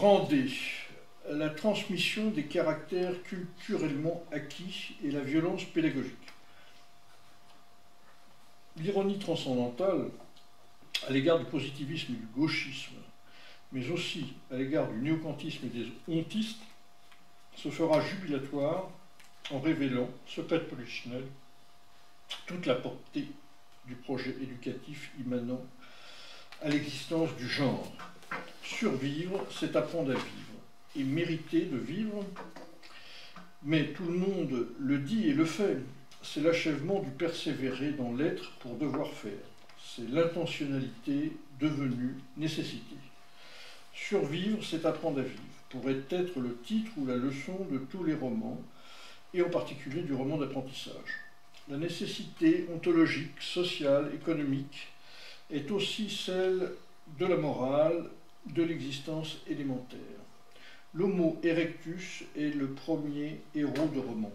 Grand D, la transmission des caractères culturellement acquis et la violence pédagogique. L'ironie transcendantale à l'égard du positivisme et du gauchisme, mais aussi à l'égard du néocantisme et des hontistes, se fera jubilatoire en révélant, secret polichinelle, toute la portée du projet éducatif immanent à l'existence du genre. Survivre, c'est apprendre à vivre, et mériter de vivre, mais tout le monde le dit et le fait. C'est l'achèvement du persévérer dans l'être pour devoir faire. C'est l'intentionnalité devenue nécessité. Survivre, c'est apprendre à vivre, pourrait être le titre ou la leçon de tous les romans, et en particulier du roman d'apprentissage. La nécessité ontologique, sociale, économique est aussi celle de la morale, de l'existence élémentaire. L'Homo erectus est le premier héros de roman.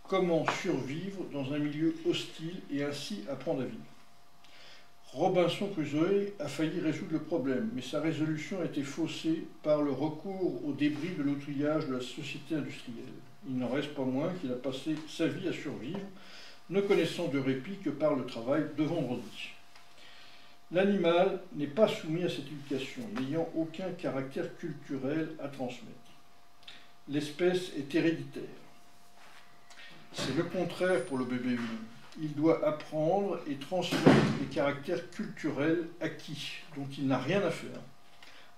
Comment survivre dans un milieu hostile et ainsi apprendre à vivre? Robinson Crusoe a failli résoudre le problème, mais sa résolution a été faussée par le recours aux débris de l'outillage de la société industrielle. Il n'en reste pas moins qu'il a passé sa vie à survivre, ne connaissant de répit que par le travail de vendredi. L'animal n'est pas soumis à cette éducation, n'ayant aucun caractère culturel à transmettre. L'espèce est héréditaire. C'est le contraire pour le bébé humain. Il doit apprendre et transmettre les caractères culturels acquis, dont il n'a rien à faire.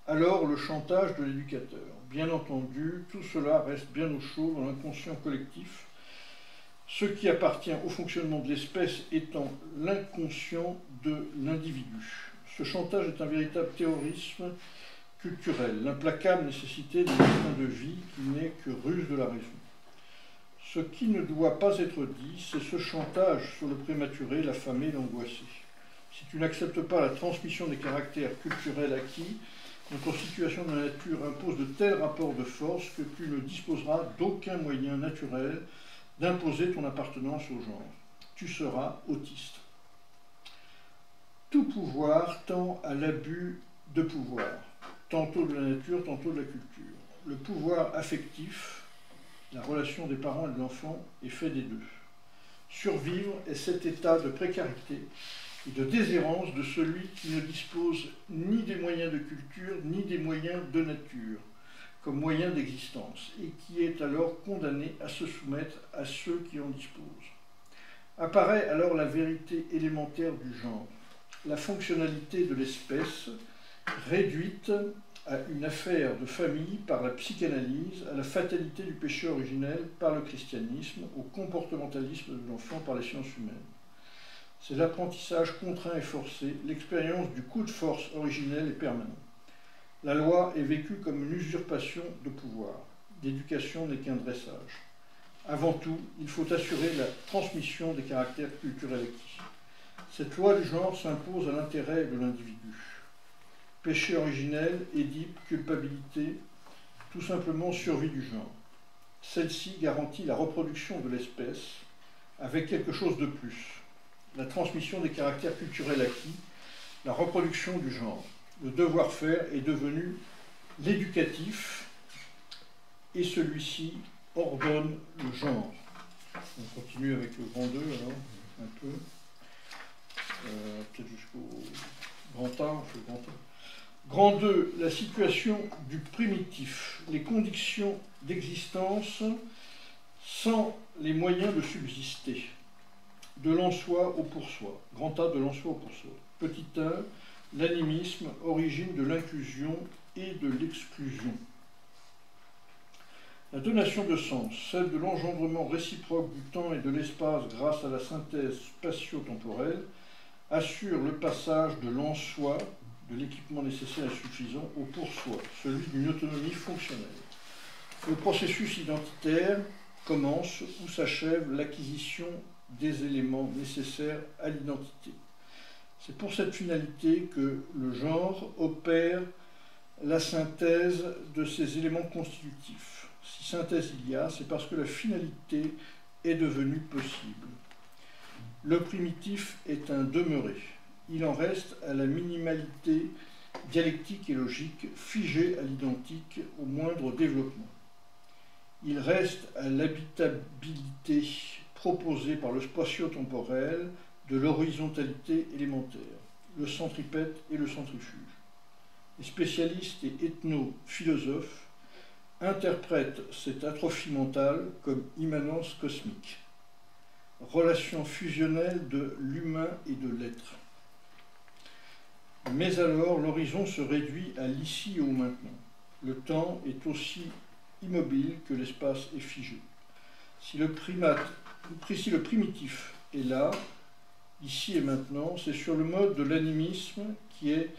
Alors le chantage de l'éducateur. Bien entendu, tout cela reste bien au chaud dans l'inconscient collectif, ce qui appartient au fonctionnement de l'espèce étant l'inconscient de l'individu. Ce chantage est un véritable terrorisme culturel, l'implacable nécessité d'un instinct de vie qui n'est que ruse de la raison. Ce qui ne doit pas être dit, c'est ce chantage sur le prématuré, l'affamé, l'angoissé. Si tu n'acceptes pas la transmission des caractères culturels acquis, notre situation de la nature impose de tels rapports de force que tu ne disposeras d'aucun moyen naturel d'imposer ton appartenance au genre. Tu seras autiste. Tout pouvoir tend à l'abus de pouvoir, tantôt de la nature, tantôt de la culture. Le pouvoir affectif, la relation des parents et de l'enfant, est fait des deux. Survivre est cet état de précarité et de déshérence de celui qui ne dispose ni des moyens de culture, ni des moyens de nature, comme moyen d'existence, et qui est alors condamné à se soumettre à ceux qui en disposent. Apparaît alors la vérité élémentaire du genre, la fonctionnalité de l'espèce réduite à une affaire de famille par la psychanalyse, à la fatalité du péché originel par le christianisme, au comportementalisme de l'enfant par les sciences humaines. C'est l'apprentissage contraint et forcé, l'expérience du coup de force originel et permanent. La loi est vécue comme une usurpation de pouvoir. L'éducation n'est qu'un dressage. Avant tout, il faut assurer la transmission des caractères culturels acquis. Cette loi du genre s'impose à l'intérêt de l'individu. Péché originel, Édipe, culpabilité, tout simplement survie du genre. Celle-ci garantit la reproduction de l'espèce avec quelque chose de plus. La transmission des caractères culturels acquis, la reproduction du genre. Le devoir-faire est devenu l'éducatif et celui-ci ordonne le genre. On continue avec le grand 2 alors, un peu. Peut-être jusqu'au grand A, on fait le grand A. Grand 2, la situation du primitif, les conditions d'existence sans les moyens de subsister. De l'en-soi au pour-soi. Grand A, de l'en-soi au pour-soi. Petit 1, l'animisme, origine de l'inclusion et de l'exclusion. La donation de sens, celle de l'engendrement réciproque du temps et de l'espace grâce à la synthèse spatio-temporelle, assure le passage de l'en-soi, de l'équipement nécessaire et suffisant, au pour-soi, celui d'une autonomie fonctionnelle. Le processus identitaire commence où s'achève l'acquisition des éléments nécessaires à l'identité. C'est pour cette finalité que le genre opère la synthèse de ces éléments constitutifs. Si synthèse il y a, c'est parce que la finalité est devenue possible. Le primitif est un demeuré. Il en reste à la minimalité dialectique et logique, figé à l'identique au moindre développement. Il reste à l'habitabilité proposée par le spatio-temporel de l'horizontalité élémentaire, le centripète et le centrifuge. Les spécialistes et ethno-philosophes interprètent cette atrophie mentale comme immanence cosmique, relation fusionnelle de l'humain et de l'être. Mais alors, l'horizon se réduit à l'ici et au maintenant. Le temps est aussi immobile que l'espace est figé. Si le primitif est là, ici et maintenant, c'est sur le mode de l'animisme qui est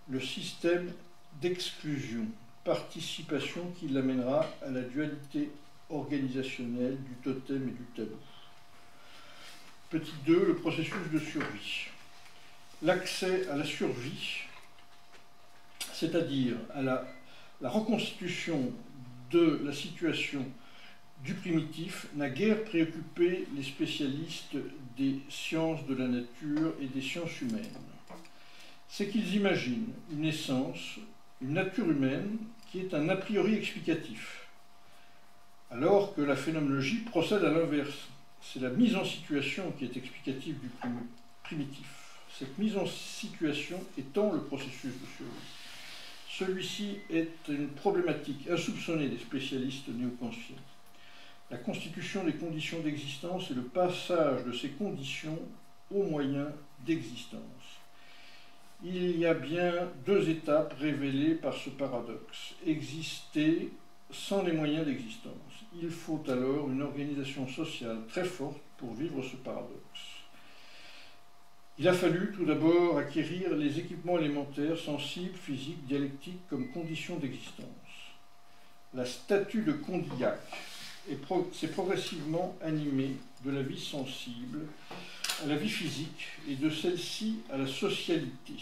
le système d'exclusion, participation qui l'amènera à la dualité organisationnelle du totem et du tabou. Petit 2, le processus de survie. L'accès à la survie, c'est-à-dire à la reconstitution de la situation du primitif, n'a guère préoccupé les spécialistes des sciences de la nature et des sciences humaines. C'est qu'ils imaginent une essence, une nature humaine qui est un a priori explicatif, alors que la phénoménologie procède à l'inverse. C'est la mise en situation qui est explicative du primitif. Cette mise en situation étant le processus de survie. Celui-ci est une problématique insoupçonnée des spécialistes néo-kantiens. La constitution des conditions d'existence et le passage de ces conditions aux moyens d'existence. Il y a bien deux étapes révélées par ce paradoxe. Exister sans les moyens d'existence. Il faut alors une organisation sociale très forte pour vivre ce paradoxe. Il a fallu tout d'abord acquérir les équipements élémentaires, sensibles, physiques, dialectiques comme conditions d'existence. La statue de Condillac s'est progressivement animée de la vie sensible à la vie physique et de celle-ci à la socialité.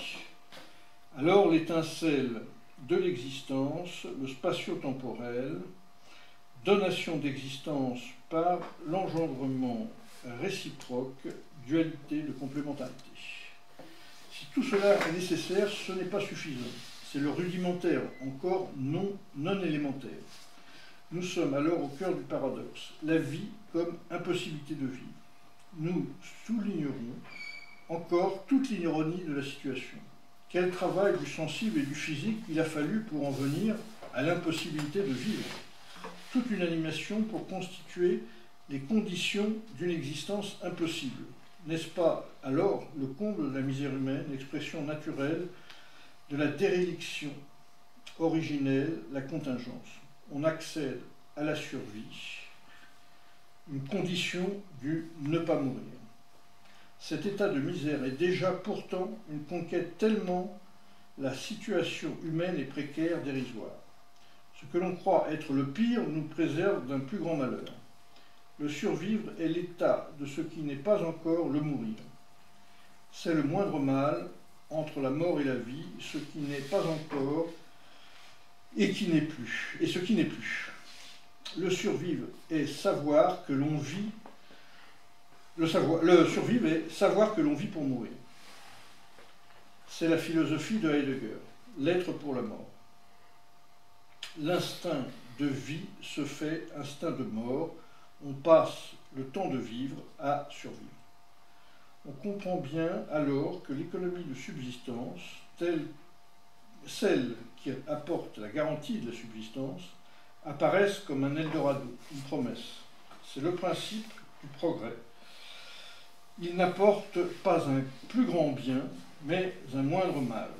Alors l'étincelle de l'existence, le spatio-temporel, donation d'existence par l'engendrement réciproque, dualité de complémentarité. Si tout cela est nécessaire, ce n'est pas suffisant. C'est le rudimentaire, encore non élémentaire. Nous sommes alors au cœur du paradoxe. La vie comme impossibilité de vivre. Nous soulignerons encore toute l'ironie de la situation. Quel travail du sensible et du physique il a fallu pour en venir à l'impossibilité de vivre. Toute une animation pour constituer les conditions d'une existence impossible. N'est-ce pas alors le comble de la misère humaine, l'expression naturelle de la déréliction originelle, la contingence? On accède à la survie, une condition du ne pas mourir. Cet état de misère est déjà pourtant une conquête tellement la situation humaine est précaire, dérisoire. Ce que l'on croit être le pire nous préserve d'un plus grand malheur. Le survivre est l'état de ce qui n'est pas encore le mourir. C'est le moindre mal entre la mort et la vie, ce qui n'est pas encore et qui n'est plus, et ce qui n'est plus. Le survivre est savoir que l'on vit. Le survivre est savoir que l'on vit pour mourir. C'est la philosophie de Heidegger, l'être pour la mort. L'instinct de vie se fait instinct de mort. On passe le temps de vivre à survivre. On comprend bien alors que l'économie de subsistance, celle qui apporte la garantie de la subsistance, apparaissent comme un Eldorado, une promesse. C'est le principe du progrès. Il n'apporte pas un plus grand bien, mais un moindre mal.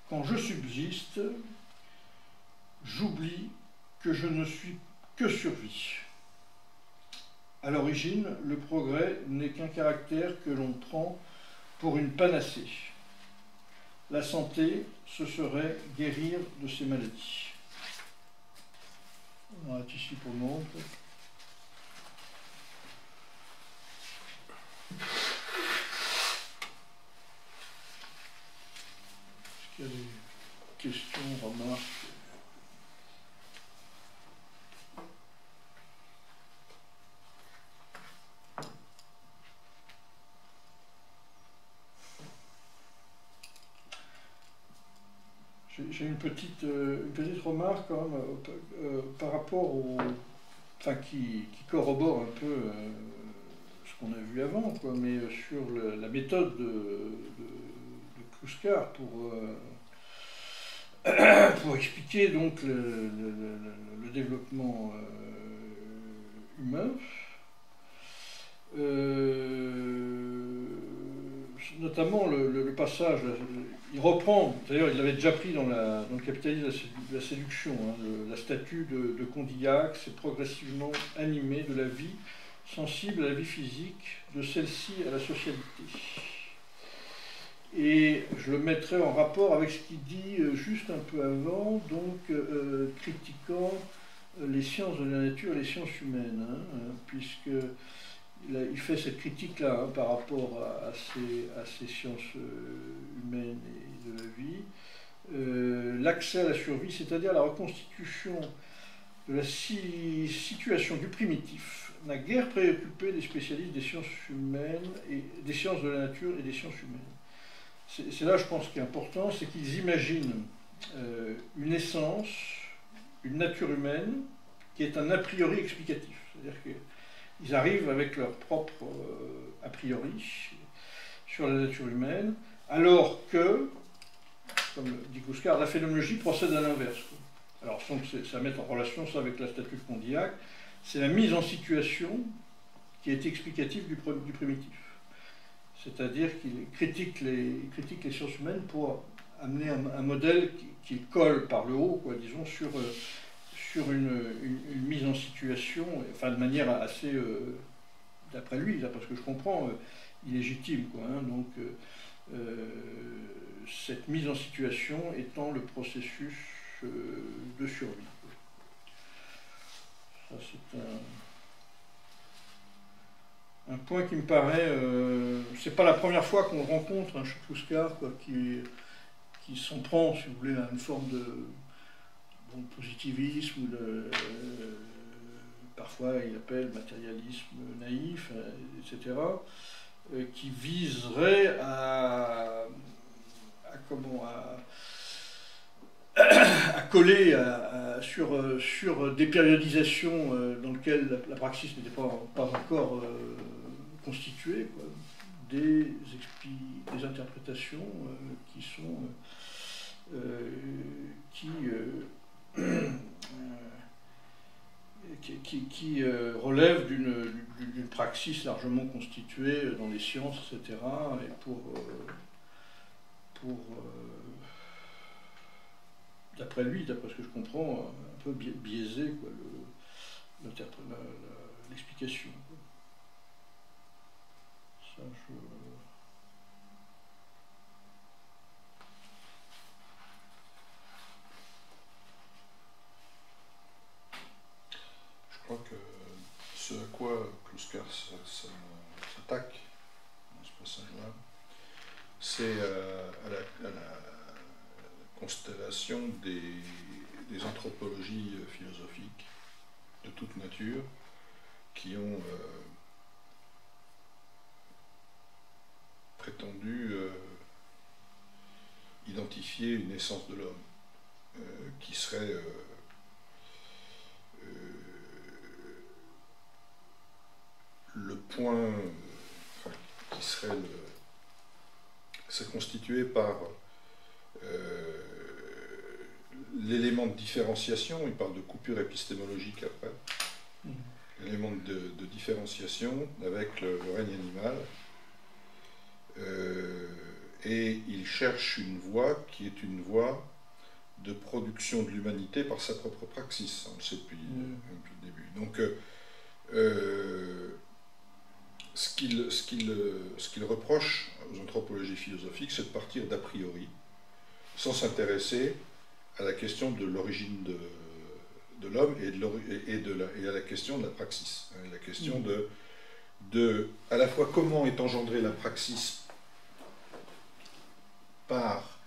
Quand je subsiste, j'oublie que je ne suis que survie. À l'origine, le progrès n'est qu'un caractère que l'on prend pour une panacée. La santé, ce serait guérir de ses maladies. On arrête ici pour le moment. Est-ce qu'il y a des questions, remarques? J'ai une petite remarque quand même par rapport au. Enfin, qui corrobore un peu ce qu'on a vu avant, quoi, mais sur la méthode de Kluskar pour expliquer donc le développement humain. Notamment le passage, il reprend, d'ailleurs il l'avait déjà pris dans le capitalisme de la séduction, hein, la statue de Condillac, c'est progressivement animé de la vie, sensible à la vie physique, de celle-ci à la socialité. Et je le mettrai en rapport avec ce qu'il dit juste un peu avant, donc critiquant les sciences de la nature et les sciences humaines, hein, puisque il fait cette critique-là hein, par rapport à ces sciences humaines et de la vie. L'accès à la survie, c'est-à-dire la reconstitution de la situation du primitif, n'a guère préoccupé les spécialistes des sciences humaines, et des sciences de la nature et des sciences humaines. C'est là, je pense, qui est important, c'est qu'ils imaginent une essence, une nature humaine, qui est un a priori explicatif. C'est-à-dire qu'ils arrivent avec leur propre a priori sur la nature humaine, alors que, comme dit Kluskar, la phénoménologie procède à l'inverse. Alors, sans que ça mette en relation ça avec la statue de Condillac, c'est la mise en situation qui est explicative du primitif. C'est-à-dire qu'il critique les sciences humaines pour amener un modèle qui colle par le haut, quoi, disons, sur une mise en situation, enfin de manière assez, d'après lui, d'après ce que je comprends, illégitime, quoi, hein, donc cette mise en situation étant le processus de survie. Ça, c'est un point qui me paraît, c'est pas la première fois qu'on le rencontre, hein, chez Kluskar, quoi, qui s'en prend, si vous voulez, à une forme de positivisme, ou parfois il appelle matérialisme naïf, etc., qui viserait à coller sur des périodisations dans lesquelles la praxis n'était pas encore constituée, quoi, des interprétations qui sont qui relèvent d'une praxis largement constituée dans les sciences, etc., et pour d'après lui, d'après ce que je comprends, un peu biaiser quoi, l'explication. Ça, Je crois que ce à quoi Kluskar s'attaque dans ce passage-là, c'est à la constellation des anthropologies philosophiques de toute nature qui ont prétendu identifier une essence de l'homme qui serait le point, qui serait constitué par l'élément de différenciation. Il parle de coupure épistémologique après. L'élément de différenciation avec le règne animal. Et il cherche une voie qui est une voie de production de l'humanité par sa propre praxis. On le sait depuis le début. Donc, ce qu'il reproche aux anthropologies philosophiques, c'est de partir d'a priori, sans s'intéresser à la question de l'origine de l'homme et à la question de la praxis. La question de à la fois comment est engendrée la praxis par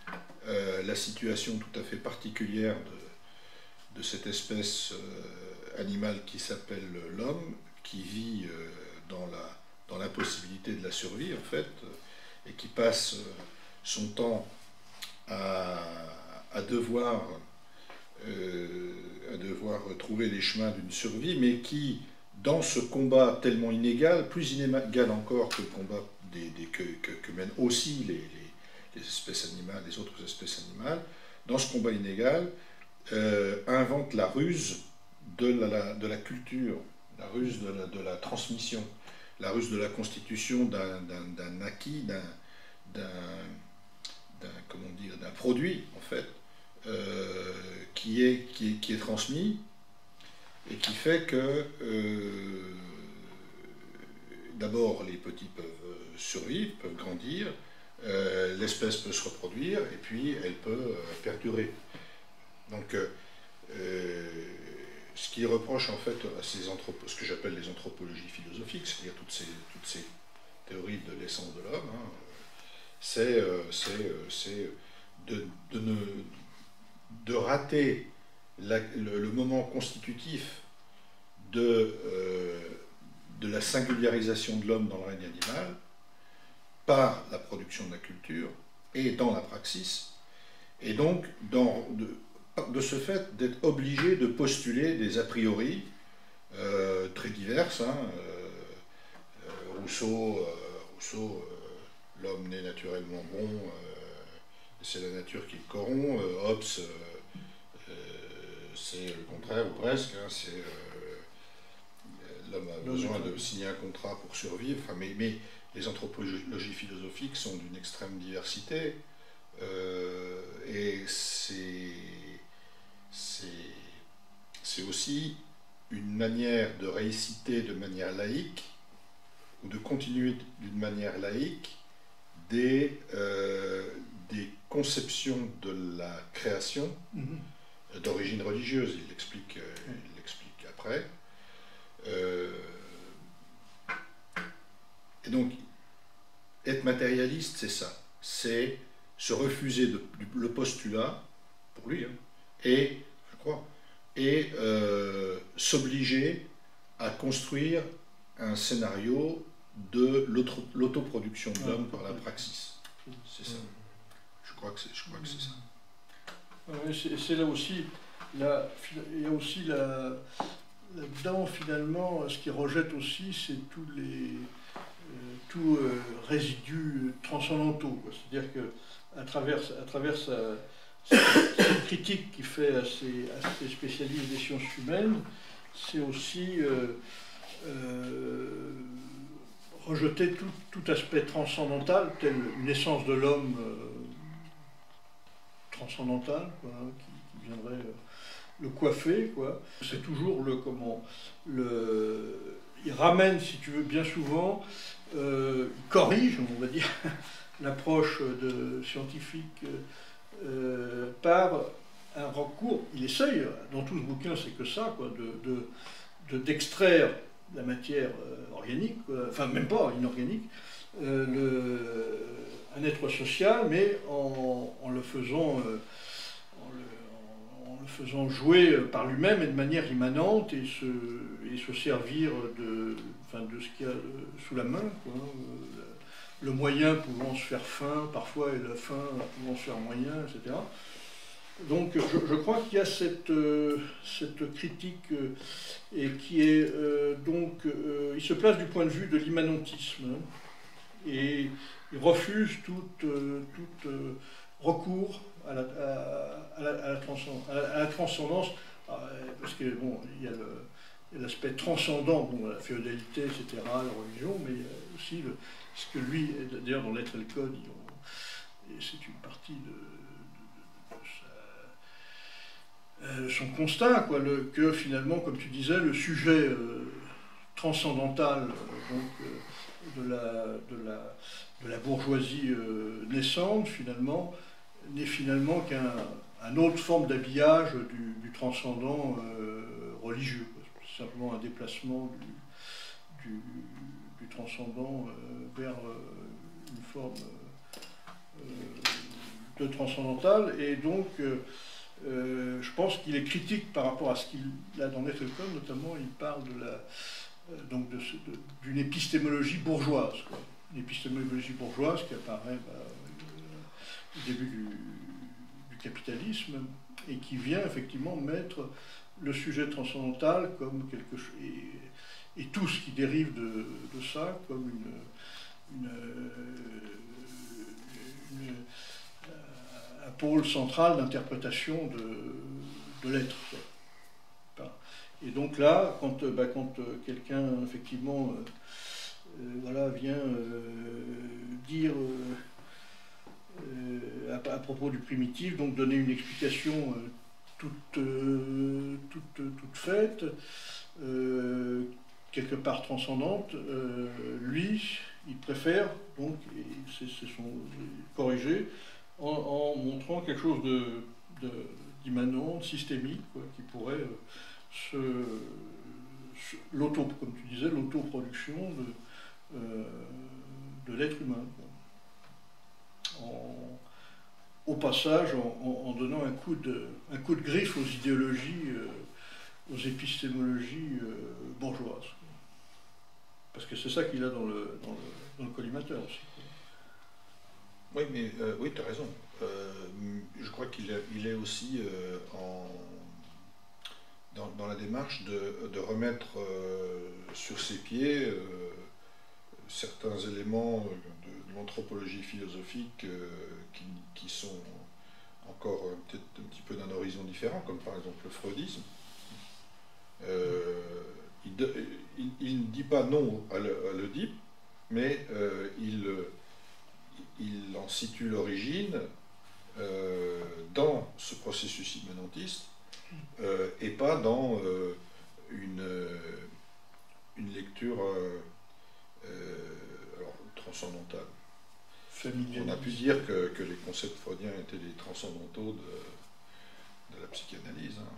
la situation tout à fait particulière de cette espèce animale qui s'appelle l'homme, qui vit dans l'impossibilité de la survie, en fait, et qui passe son temps à à devoir trouver les chemins d'une survie, mais qui, dans ce combat tellement inégal, plus inégal encore que le combat que mènent aussi les espèces animales, les autres espèces animales, dans ce combat inégal, invente la ruse de la culture, la ruse de la transmission, la ruse de la constitution d'un acquis, d'un produit, en fait, qui est transmis et qui fait que d'abord les petits peuvent survivre, peuvent grandir, l'espèce peut se reproduire et puis elle peut perdurer. Donc ce qui reproche en fait à ce que j'appelle les anthropologies philosophiques, c'est-à-dire toutes ces théories de l'essence de l'homme, hein, c'est de rater le moment constitutif de la singularisation de l'homme dans le règne animal par la production de la culture et dans la praxis, et donc de ce fait d'être obligé de postuler des a priori très diverses. Hein, Rousseau, l'homme n'est naturellement bon, c'est la nature qui le corrompt. Hobbes, c'est le contraire, ou presque. Hein, l'homme a besoin de signer un contrat pour survivre. Enfin, mais les anthropologies philosophiques sont d'une extrême diversité. Et c'est aussi une manière de réciter de manière laïque, ou de continuer d'une manière laïque, des conceptions de la création d'origine religieuse. Il l'explique après. Et donc, être matérialiste, c'est ça. C'est se refuser le postulat, pour lui, hein, et, je crois, et s'obliger à construire un scénario de l'autoproduction de l'homme par la praxis. C'est ça. Je crois que c'est ça. C'est là aussi, il y a aussi là-dedans, finalement, ce qui rejette aussi, c'est tous résidus transcendantaux. C'est-à-dire qu'à travers cette critique qu'il fait à ces spécialistes des sciences humaines, c'est aussi rejeter tout aspect transcendantal, tel une essence de l'homme transcendantale, quoi, qui viendrait le coiffer, quoi. C'est toujours il ramène, si tu veux, bien souvent, il corrige, on va dire, l'approche scientifique par un recours. Il essaye, dans tout ce bouquin, c'est que ça, quoi, d'extraire la matière organique, quoi, enfin même pas inorganique, un être social, mais en le faisant jouer par lui-même et de manière immanente et se servir de ce qu'il y a sous la main, quoi. Le moyen pouvant se faire fin parfois et la fin pouvant se faire moyen, etc. Donc je crois qu'il y a cette critique et qui est il se place du point de vue de l'immanentisme, hein, et il refuse tout recours à la transcendance, parce que bon, il y a l'aspect transcendant, bon, la féodalité, etc., la religion, mais il y a aussi ce que lui, d'ailleurs dans l'être et le code, c'est une partie de son constat, quoi, que finalement, comme tu disais, le sujet transcendantal de la bourgeoisie naissante, finalement, n'est finalement qu'une autre forme d'habillage du transcendant religieux. C'est simplement un déplacement du transcendant vers une forme de transcendantal, et donc je pense qu'il est critique par rapport à ce qu'il a dans l'être et le code, notamment il parle d'une épistémologie bourgeoise, quoi. Une épistémologie bourgeoise qui apparaît au début du capitalisme capitalisme et qui vient effectivement mettre le sujet transcendantal comme quelque chose, et tout ce qui dérive de ça comme un pôle central d'interprétation de l'être. Et donc là, quand quelqu'un effectivement voilà, vient dire à propos du primitif, donc donner une explication toute faite, quelque part transcendante, lui, il préfère donc corriger en montrant quelque chose d'immanent, de systémique, quoi, qui pourrait comme tu disais, l'autoproduction de l'être humain. Au passage, en donnant un coup de griffe aux idéologies, aux épistémologies bourgeoises. Parce que c'est ça qu'il a dans le collimateur aussi. Oui, mais oui, tu as raison. Je crois qu'il est aussi dans la démarche de remettre sur ses pieds certains éléments de l'anthropologie philosophique qui sont encore peut-être un petit peu d'un horizon différent, comme par exemple le freudisme. Il ne dit pas non à l'Oedipe, mais il en situe l'origine dans ce processus immanentiste et pas dans une lecture transcendantale. On a pu dire que les concepts freudiens étaient les transcendantaux de la psychanalyse. Hein.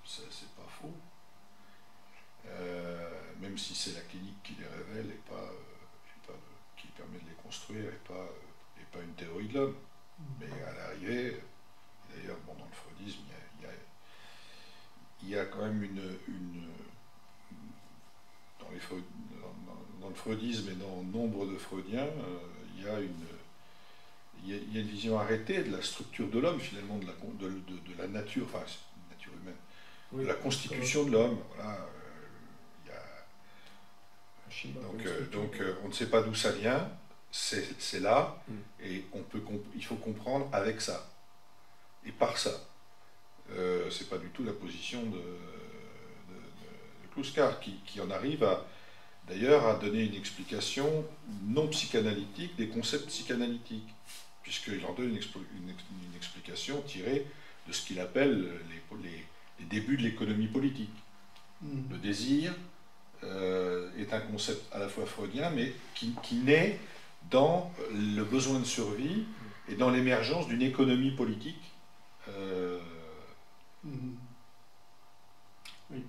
C'est pas faux. Même si c'est la clinique qui les révèle et pas qui permet de les construire et pas une théorie de l'homme. Mais à l'arrivée, d'ailleurs, bon, dans le freudisme, il y a quand même dans le freudisme et dans nombre de freudiens, il y a une vision arrêtée de la structure de l'homme, finalement, de la nature, enfin, nature humaine, oui, de la constitution de l'homme. Voilà, donc on ne sait pas d'où ça vient, c'est là, et il faut comprendre avec ça, et par ça. C'est pas du tout la position de Kluskar, qui en arrive d'ailleurs à donner une explication non psychanalytique des concepts psychanalytiques, puisqu'il en donne une explication tirée de ce qu'il appelle les débuts de l'économie politique. Le désir est un concept à la fois freudien, mais qui naît dans le besoin de survie et dans l'émergence d'une économie politique. Oui.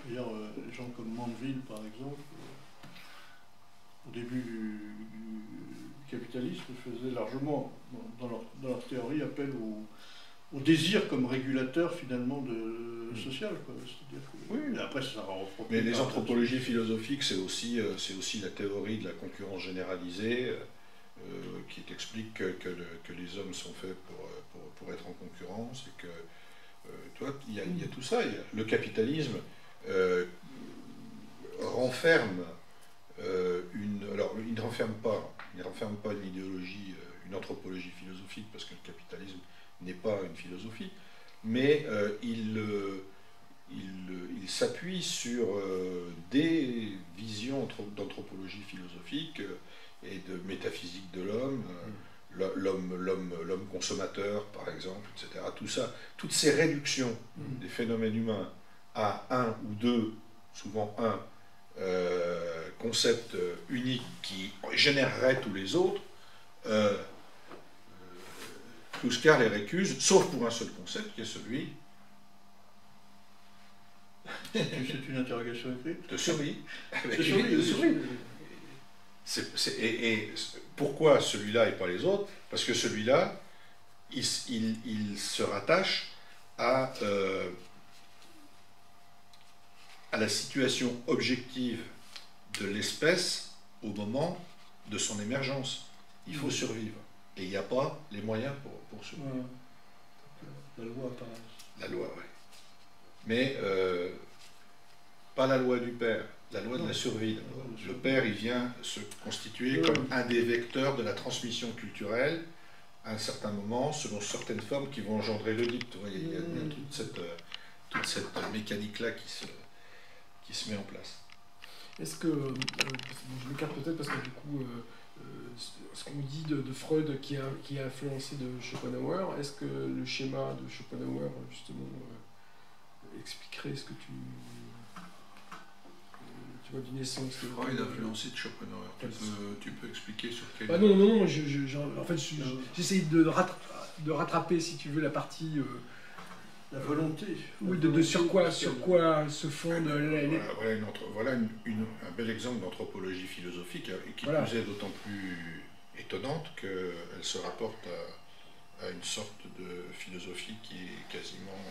D'ailleurs, les gens comme Mandeville, par exemple, au début du capitalisme, faisaient largement, dans leur théorie, appel au désir comme régulateur, finalement, social. Quoi. Que, oui, après, ça mais les anthropologies philosophiques, c'est aussi la théorie de la concurrence généralisée, qui explique que les hommes sont faits pour être en concurrence, et que il y a tout ça. Le capitalisme renferme alors il ne renferme pas une idéologie, une anthropologie philosophique, parce que le capitalisme n'est pas une philosophie, mais il s'appuie sur des visions d'anthropologie philosophique et de métaphysique de l'homme, l'homme consommateur, par exemple, etc. Tout ça, toutes ces réductions des phénomènes humains à un ou deux, souvent un, concept unique qui générerait tous les autres, Kluskar les récuse, sauf pour un seul concept, qui est celui c'est une interrogation écrite de survie. De survie. Et pourquoi celui-là et pas les autres? Parce que celui-là, il se rattache à la situation objective de l'espèce au moment de son émergence. Il faut survivre. Et il n'y a pas les moyens pour survivre. La loi apparaît. La loi, oui. Mais pas la loi du père, la loi de la survie. Le père, il vient se constituer comme un des vecteurs de la transmission culturelle à un certain moment, selon certaines formes qui vont engendrer le dicte. Il y a toute cette mécanique-là qui se met en place. Est-ce que, je m'écarte peut-être parce que du coup, ce qu'on dit de Freud qui a influencé de Schopenhauer, est-ce que le schéma de Schopenhauer, justement, expliquerait ce que tu vois d'une essence de... Freud a influencé de Schopenhauer. Tu peux expliquer sur quel... Non, en fait, j'essaye de rattraper, si tu veux, la partie... la volonté. Oui, de sur quoi se fonde... Voilà un bel exemple d'anthropologie philosophique, et qui nous est d'autant plus étonnante qu'elle se rapporte à une sorte de philosophie qui est quasiment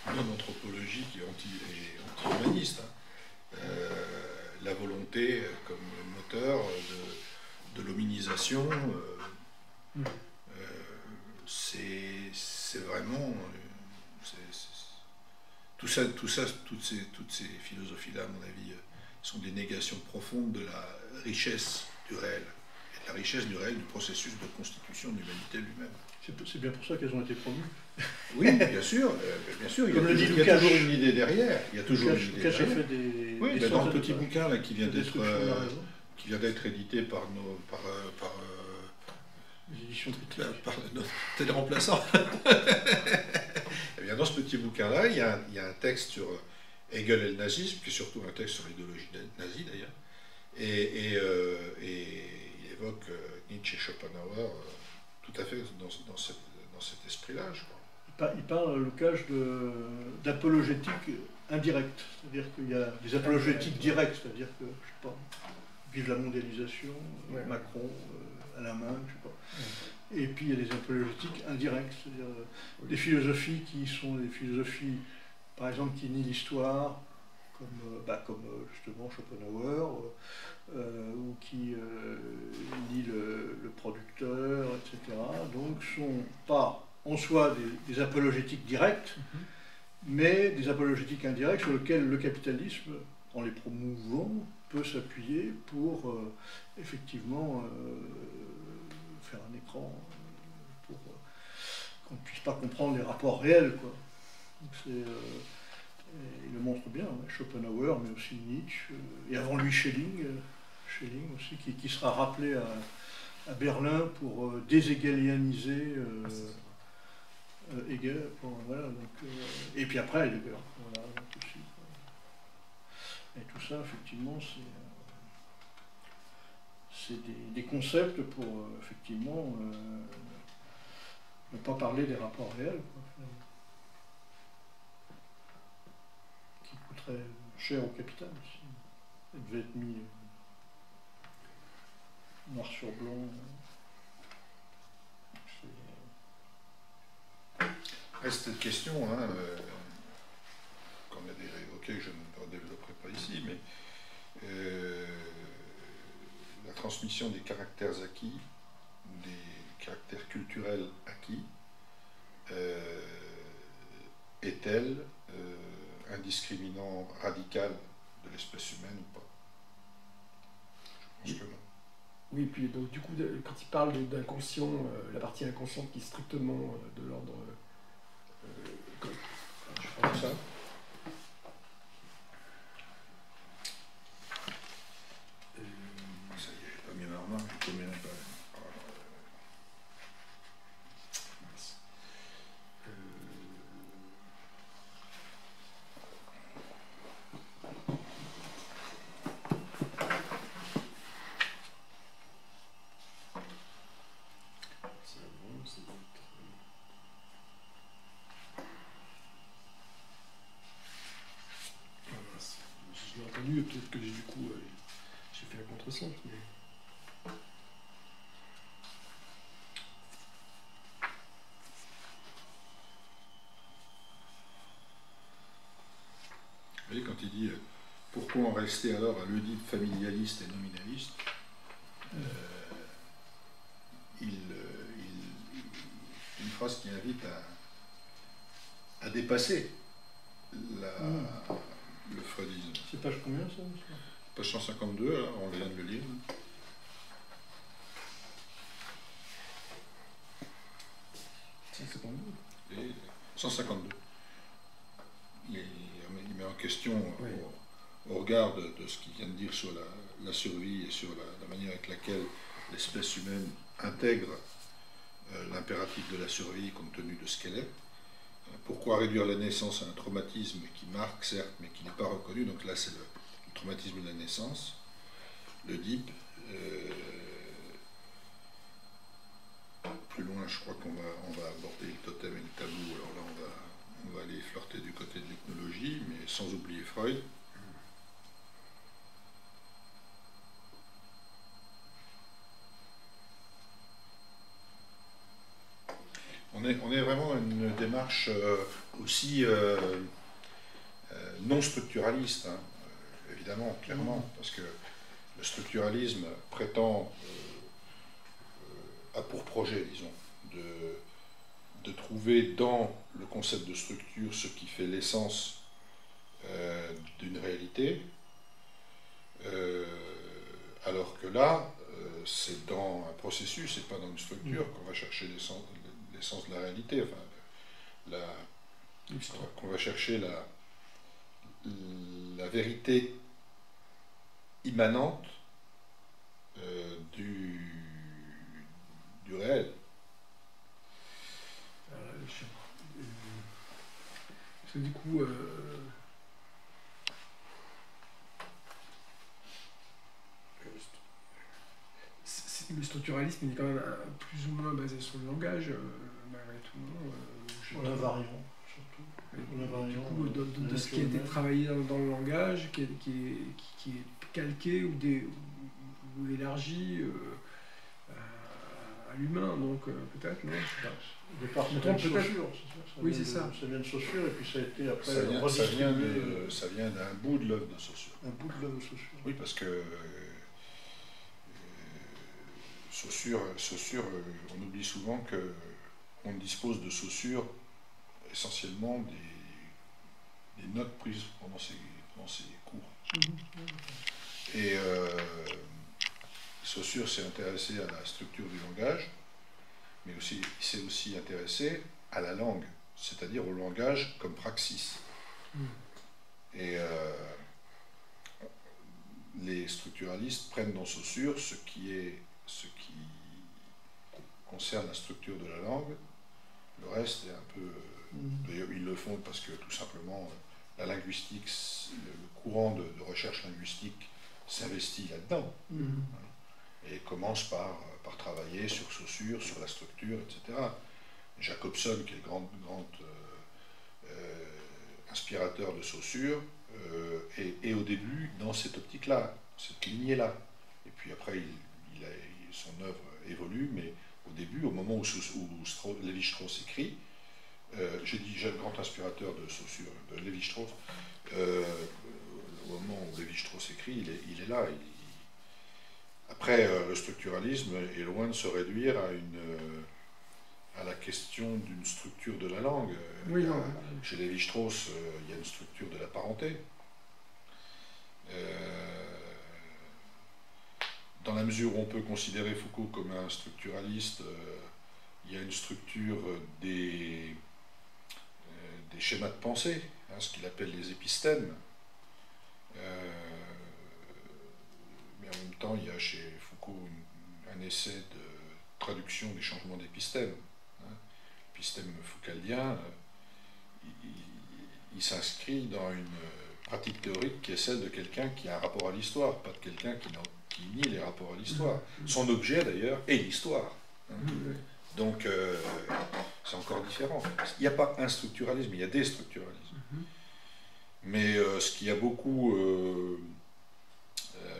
non-anthropologique et anti-humaniste. La volonté comme moteur de l'hominisation, c'est vraiment... toutes ces philosophies-là, à mon avis, sont des négations profondes de la richesse du réel. Et de la richesse du réel, du processus de constitution de l'humanité lui-même. C'est bien pour ça qu'elles ont été promues. Oui, bien sûr, il y a toujours une idée derrière. Il y a toujours une idée derrière. Oui, dans le petit bouquin là, qui vient d'être édité par les éditions critiques. Par notre téléremplaçant. Et bien, dans ce petit bouquin-là, il y a un texte sur Hegel et le nazisme, qui est surtout un texte sur l'idéologie nazie d'ailleurs, et il évoque Nietzsche et Schopenhauer tout à fait dans cet esprit-là, je crois. Il parle, Lukács, d'apologétique indirecte, c'est-à-dire qu'il y a des apologétiques directes, c'est-à-dire que, je sais pas, vive la mondialisation, Macron, à la main, je sais pas. Et puis il y a des apologétiques indirectes, c'est-à-dire des philosophies qui sont des philosophies, par exemple, qui nient l'histoire, comme justement Schopenhauer, ou qui nient le producteur, etc. Donc sont pas en soi des apologétiques directes, mais des apologétiques indirectes sur lesquelles le capitalisme, en les promouvant, peut s'appuyer pour effectivement faire un écran pour qu'on ne puisse pas comprendre les rapports réels, quoi. Donc il le montre bien, Schopenhauer, mais aussi Nietzsche, et avant lui Schelling aussi, qui sera rappelé à Berlin pour déségalianiser Hegel. Voilà, donc, et puis après Heidegger. Voilà, donc aussi. Et tout ça, effectivement, c'est des concepts pour, effectivement, ne pas parler des rapports réels, quoi, qui coûteraient cher au capital aussi. Ça devait être mis noir sur blanc. Cette question, qu'on a déjà évoquée, que je ne développerai pas ici, mais la transmission des caractères acquis, des caractères culturels acquis, est-elle un discriminant radical de l'espèce humaine ou pas? Je pense que non. Oui, puis donc du coup, quand il parle d'inconscient, la partie inconsciente qui est strictement de l'ordre... je pense ça. Ça y est, j'ai pas mis ma remarque, je peux même pas. Peut-être que du coup j'ai fait un contresens, mais... Vous voyez, quand il dit pourquoi en rester alors à l'Oedipe familialiste et nominaliste, il phrase qui invite à dépasser le freudisme. C'est page combien ça? Page 152, là, on vient de le lire. Et 152. Il met en question, au regard de ce qu'il vient de dire sur la survie et sur la manière avec laquelle l'espèce humaine intègre l'impératif de la survie compte tenu de ce qu'elle est. Pourquoi réduire la naissance à un traumatisme qui marque, certes, mais qui n'est pas reconnu? Donc là, c'est le traumatisme de la naissance, le DIP. Plus loin, je crois qu'on va aborder le totem et le tabou. Alors là, on va aller flirter du côté de l'ethnologie, mais sans oublier Freud. On est vraiment dans une démarche aussi non structuraliste, hein, évidemment, clairement, parce que le structuralisme prétend, a pour projet, disons, de trouver dans le concept de structure ce qui fait l'essence d'une réalité, alors que là, c'est dans un processus, c'est pas dans une structure qu'on va chercher l'essence de la réalité, enfin, qu'on va chercher la vérité immanente du réel. Parce que du coup, le structuralisme il est quand même plus ou moins basé sur le langage, malgré tout. L'invariant, surtout. Du coup, de ce qui a été travaillé dans le langage, qui est calqué ou élargi à l'humain, donc peut-être, non, je sais pas. Au départ, ça vient de Saussure, c'est ça? Oui, c'est ça. Ça vient de Saussure, et puis ça a été après Ça vient d'un bout de l'œuvre de Saussure. Un bout de l'œuvre de Saussure. Oui, parce que Saussure, on oublie souvent qu'on dispose de Saussure essentiellement des notes prises pendant ses cours. Et Saussure s'est intéressé à la structure du langage, mais aussi, il s'est aussi intéressé à la langue, c'est-à-dire au langage comme praxis. Et les structuralistes prennent dans Saussure ce qui concerne la structure de la langue. Le reste est un peu... D'ailleurs, ils le font parce que tout simplement, la linguistique, le courant de recherche linguistique s'investit là-dedans. Et commence par travailler sur Saussure, sur la structure, etc. Jacobson, qui est le grand inspirateur de Saussure, est au début dans cette optique-là, cette lignée-là. Et puis après, son œuvre évolue, mais au début, au moment où Lévi-Strauss écrit, j'ai dit grand inspirateur de Saussure, de Lévi-Strauss, au moment où Lévi-Strauss écrit, il est là. Après, le structuralisme est loin de se réduire à la question d'une structure de la langue. Oui, non. Chez Lévi-Strauss, il y a une structure de la parenté. Dans la mesure où on peut considérer Foucault comme un structuraliste, il y a une structure des schémas de pensée, hein, ce qu'il appelle les épistèmes. Mais en même temps, il y a chez Foucault un essai de traduction des changements d'épistème. Hein. L'épistème foucaldien, il s'inscrit dans une pratique théorique qui est celle de quelqu'un qui a un rapport à l'histoire, pas de quelqu'un qui nie les rapports à l'histoire. Son objet, d'ailleurs, est l'histoire. Hein. Donc, c'est encore différent. Il n'y a pas un structuralisme, il y a des structuralismes. Mais ce qui a beaucoup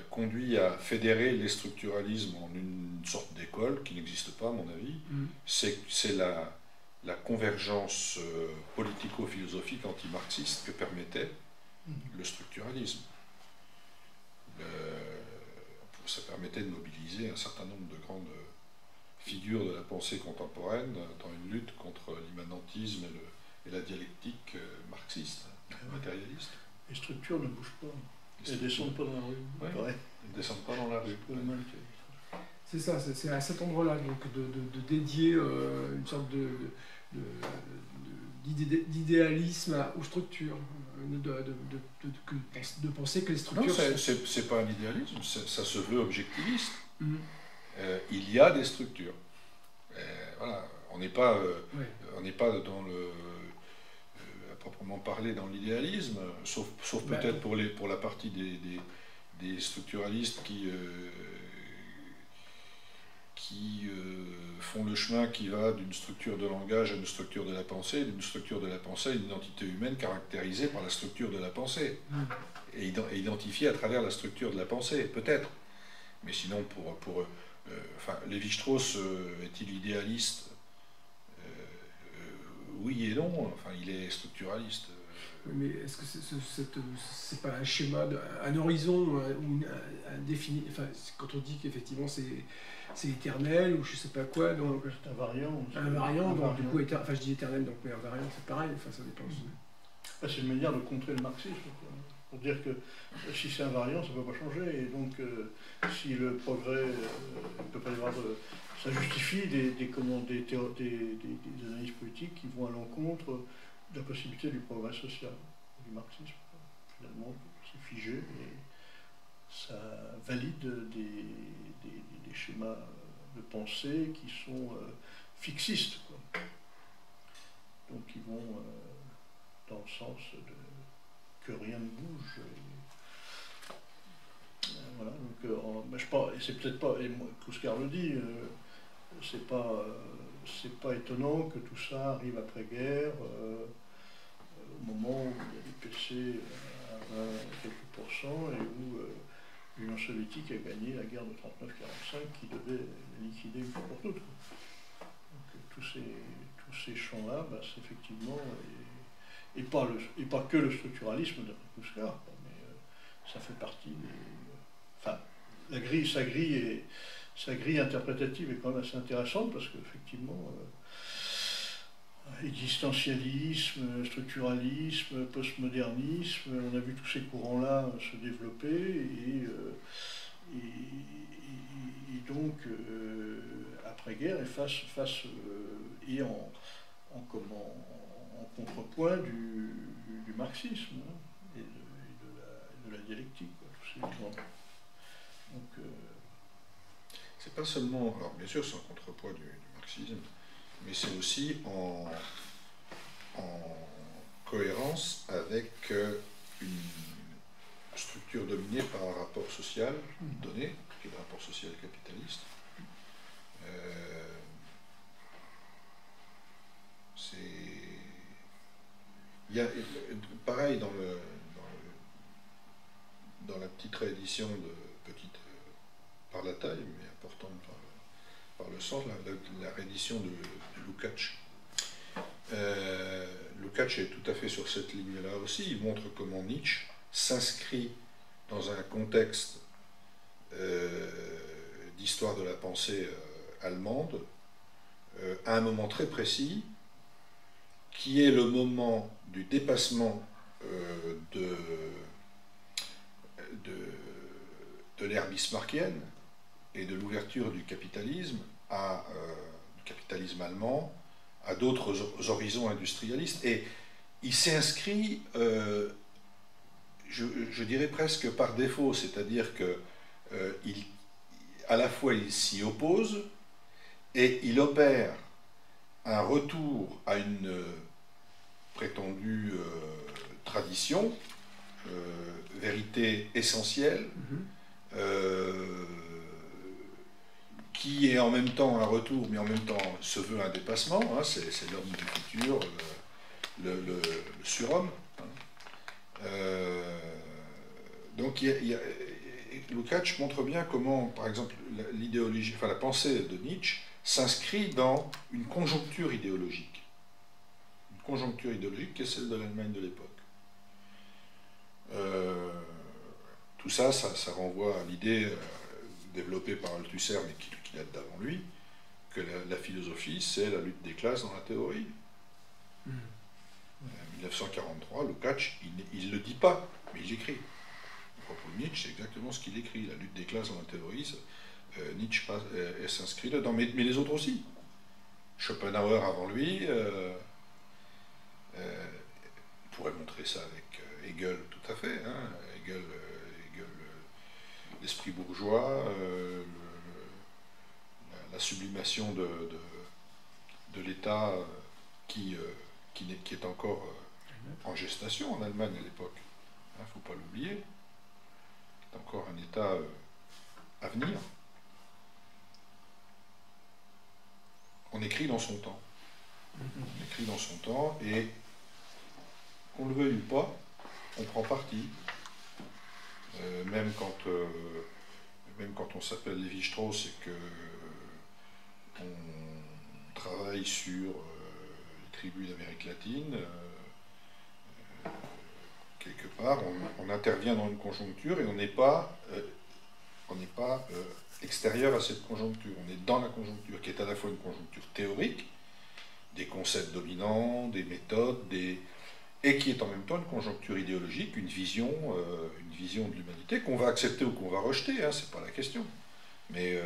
conduit à fédérer les structuralismes en une sorte d'école, qui n'existe pas, à mon avis, c'est la convergence politico-philosophique anti-marxiste que permettait le structuralisme. Ça permettait de mobiliser un certain nombre de grandes figure de la pensée contemporaine dans une lutte contre l'immanentisme et la dialectique marxiste, matérialiste. Les structures ne bougent pas. Elles ne descendent pas dans la rue. Ouais. Ouais. Elles ne descendent pas dans la rue. C'est ça, c'est à cet endroit-là donc de dédier une sorte d'idéalisme aux structures, de penser que les structures... Non, c'est pas un idéalisme, ça se veut objectiviste. Mmh. Il y a des structures. Voilà, on n'est pas, Ouais. dans le... à proprement parler dans l'idéalisme, sauf Bah, peut-être pour la partie des structuralistes qui font le chemin qui va d'une structure de langage à une structure de la pensée, d'une structure de la pensée à une identité humaine caractérisée par la structure de la pensée, et identifiée à travers la structure de la pensée, peut-être. Mais sinon, enfin, Lévi-Strauss est-il idéaliste? Oui et non, enfin, il est structuraliste. Mais est-ce que c'est pas un schéma, un horizon ou un défini, enfin, quand on dit qu'effectivement c'est éternel ou je sais pas quoi, donc C'est un variant. un variant, donc du coup, enfin je dis éternel, donc mais un variant c'est pareil, enfin ça dépend. C'est une manière de contrer le marxisme, quoi. Pour dire que si c'est un variant, ça ne peut pas changer. Et donc, si le progrès ne peut pas y avoir de... Ça justifie des analyses politiques qui vont à l'encontre de la possibilité du progrès social, du marxisme. Finalement, c'est figé et ça valide des schémas de pensée qui sont fixistes, quoi. Donc, ils vont dans le sens que rien ne bouge. Voilà, donc, c'est peut-être pas, et moi, Kouskar le dit, c'est pas étonnant que tout ça arrive après-guerre, au moment où il y a des PC à 20 quelques pourcents et où l'Union soviétique a gagné la guerre de 39-45 qui devait liquider une fois pour toutes. Donc tous ces champs-là, c'est effectivement, et pas que le structuralisme d'après Kouskar, mais ça fait partie des... Enfin, sa grille interprétative est quand même assez intéressante parce qu'effectivement, existentialisme, structuralisme, postmodernisme, on a vu tous ces courants-là se développer et donc après-guerre et en contrepoint du marxisme et de la dialectique, quoi, tous ces courants. Donc, c'est pas seulement, alors bien sûr c'est en contrepoids du marxisme, mais c'est aussi en cohérence avec une structure dominée par un rapport social donné, qui est le rapport social capitaliste. Il y a, pareil dans la petite réédition de par la taille, mais importante par le sens, la réédition de Lukács. Lukács est tout à fait sur cette ligne-là aussi. Il montre comment Nietzsche s'inscrit dans un contexte d'histoire de la pensée allemande à un moment très précis, qui est le moment du dépassement de l'ère bismarckienne et de l'ouverture du capitalisme allemand à d'autres horizons industrialistes. Et il s'est inscrit, je dirais presque par défaut, c'est-à-dire que à la fois il s'y oppose et il opère un retour à une prétendue tradition, vérité essentielle, qui est en même temps un retour, mais en même temps se veut un dépassement, hein, c'est l'homme du futur, le surhomme. Hein. Donc Lukács montre bien comment, par exemple, l'idéologie, enfin la pensée de Nietzsche s'inscrit dans une conjoncture idéologique. Une conjoncture idéologique qui est celle de l'Allemagne de l'époque. Tout ça, ça renvoie à l'idée développée par Althusser, mais qui date d'avant lui, que la philosophie, c'est la lutte des classes dans la théorie. En 1943, Lukács, il ne le dit pas, mais il écrit. À propos de Nietzsche, c'est exactement ce qu'il écrit. La lutte des classes dans la théorie, Nietzsche s'inscrit dedans, mais les autres aussi. Schopenhauer avant lui, on pourrait montrer ça avec Hegel, tout à fait. Hein. Hegel, l'esprit bourgeois, la sublimation de l'État qui est encore en gestation en Allemagne à l'époque. Il ne faut pas l'oublier. C'est encore un État à venir. On écrit dans son temps. On écrit dans son temps et, qu'on le veuille ou pas, on prend parti. Même quand on s'appelle Lévi-Strauss et que on travaille sur les tribus d'Amérique latine, quelque part, on intervient dans une conjoncture et on n'est pas extérieur à cette conjoncture. On est dans la conjoncture, qui est à la fois une conjoncture théorique, des concepts dominants, des méthodes, et qui est en même temps une conjoncture idéologique, une vision de l'humanité qu'on va accepter ou qu'on va rejeter, hein, c'est pas la question. Mais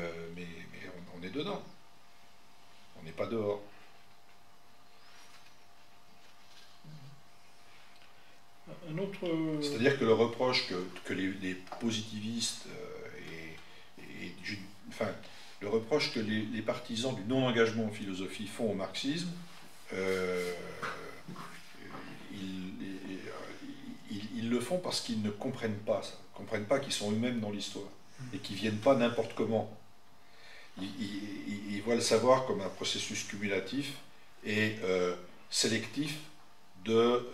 on est dedans. On n'est pas dehors. C'est-à-dire que le reproche que les positivistes le reproche que les partisans du non-engagement en philosophie font au marxisme, ils le font parce qu'ils ne comprennent pas ça. Ils ne comprennent pas qu'ils sont eux-mêmes dans l'histoire et qu'ils ne viennent pas n'importe comment. Ils voient le savoir comme un processus cumulatif et sélectif de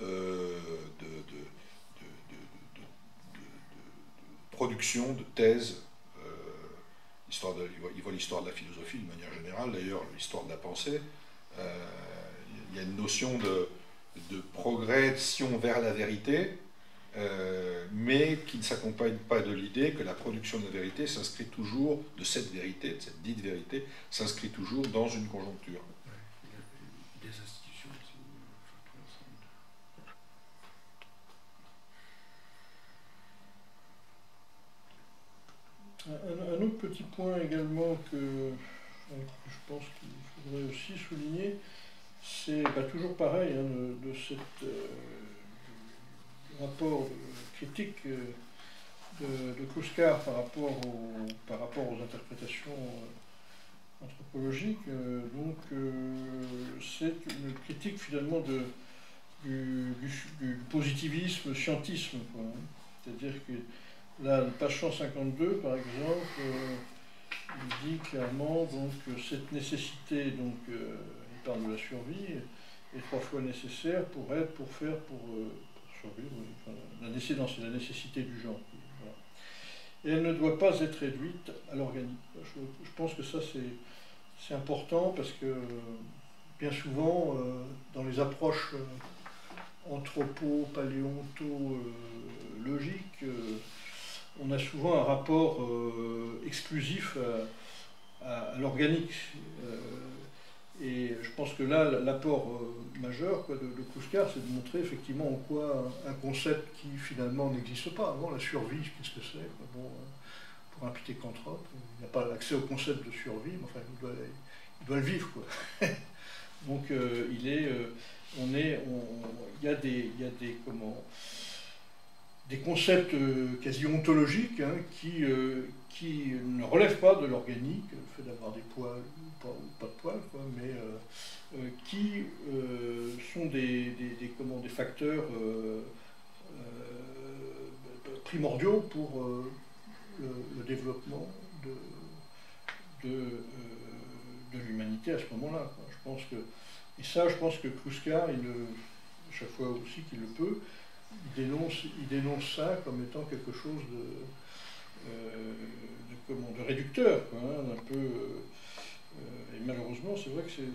production de thèses. Ils voient l'histoire de la philosophie d'une manière générale, d'ailleurs l'histoire de la pensée. Il y a une notion de progression vers la vérité, mais qui ne s'accompagne pas de l'idée que la production de la vérité s'inscrit toujours, de cette vérité, de cette dite vérité, s'inscrit toujours dans une conjoncture. Des institutions aussi, un autre petit point également que je pense qu'il faudrait aussi souligner, c'est toujours pareil, hein, de cette rapport critique de Kluskar par rapport aux interprétations anthropologiques. C'est une critique finalement du positivisme, scientisme, quoi, hein. C'est-à-dire que là, page 152, par exemple, il dit clairement cette nécessité, il parle de la survie, est 3 fois nécessaire pour survivre. La nécessité du genre. Voilà. Et elle ne doit pas être réduite à l'organique. Je pense que ça, c'est important parce que bien souvent, dans les approches anthropo-paléonto-logiques, on a souvent un rapport exclusif à l'organique. Et je pense que là, l'apport majeur de Kluskar, c'est de montrer effectivement en quoi un concept qui finalement n'existe pas. Avant, la survie, qu'est-ce que c'est? Bon, pour un pithécanthrope, il n'a pas accès au concept de survie, mais enfin, il doit le vivre, quoi. Donc, il y a des concepts quasi ontologiques, hein, qui ne relèvent pas de l'organique, le fait d'avoir des poils ou pas de poils, quoi, mais qui sont des facteurs primordiaux pour le développement de l'humanité à ce moment-là. Et ça, je pense que Kluskar, chaque fois aussi qu'il le peut, il dénonce ça comme étant quelque chose de réducteur, quoi, hein, un peu. Et malheureusement, c'est vrai que c'est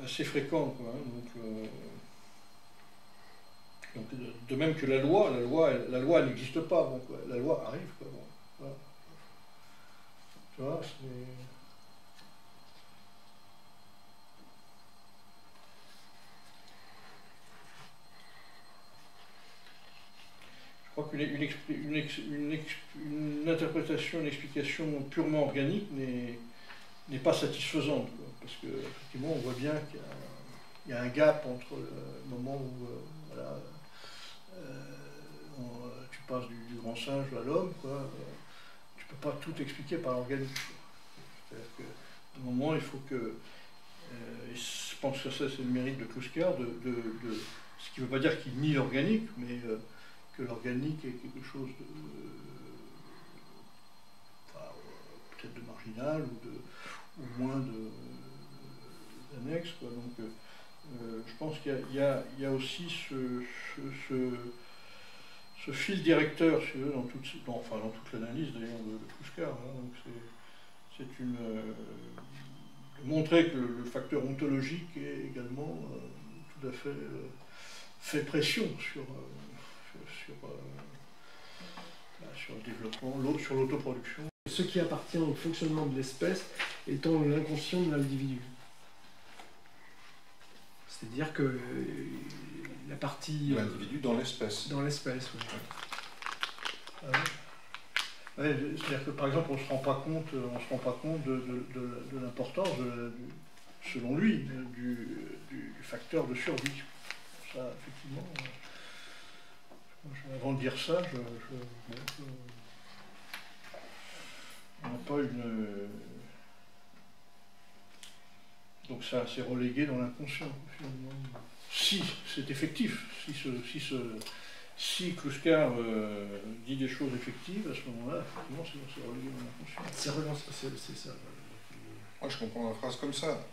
assez fréquent, quoi, hein, donc, de même que la loi n'existe pas, bon, quoi, la loi arrive, quoi, bon, voilà. Tu vois, c'est... Je crois qu'une interprétation, une explication purement organique n'est pas satisfaisante, quoi, parce qu'effectivement, on voit bien qu'il y a un gap entre le moment où voilà, tu passes du grand singe à l'homme, quoi. Tu ne peux pas tout expliquer par l'organique. C'est-à-dire qu'à un moment, il faut que... je pense que ça, c'est le mérite de Kluskar, ce qui ne veut pas dire qu'il nie l'organique, mais que l'organique est quelque chose de... Enfin, peut-être de marginal, ou moins d'annexe, quoi. Donc, je pense qu'il y a aussi ce fil directeur, si tu veux, dans toute l'analyse d'ailleurs de Kluskar. Hein. Donc c'est de montrer que le facteur ontologique est également tout à fait fait pression sur le développement, sur l'autoproduction. Ce qui appartient au fonctionnement de l'espèce étant l'inconscient de l'individu. C'est-à-dire que la partie... L'individu dans l'espèce. Dans l'espèce, oui. Ah oui. Ouais, c'est-à-dire que par exemple, on ne se rend pas compte de l'importance, selon lui, du facteur de survie. Ça, effectivement, avant de dire ça, on n'a pas une... Donc ça s'est relégué dans l'inconscient, finalement. Si c'est effectif, si Kluskar dit des choses effectives, à ce moment-là, effectivement, c'est relégué dans l'inconscient. C'est ça. Moi, je comprends la phrase comme ça.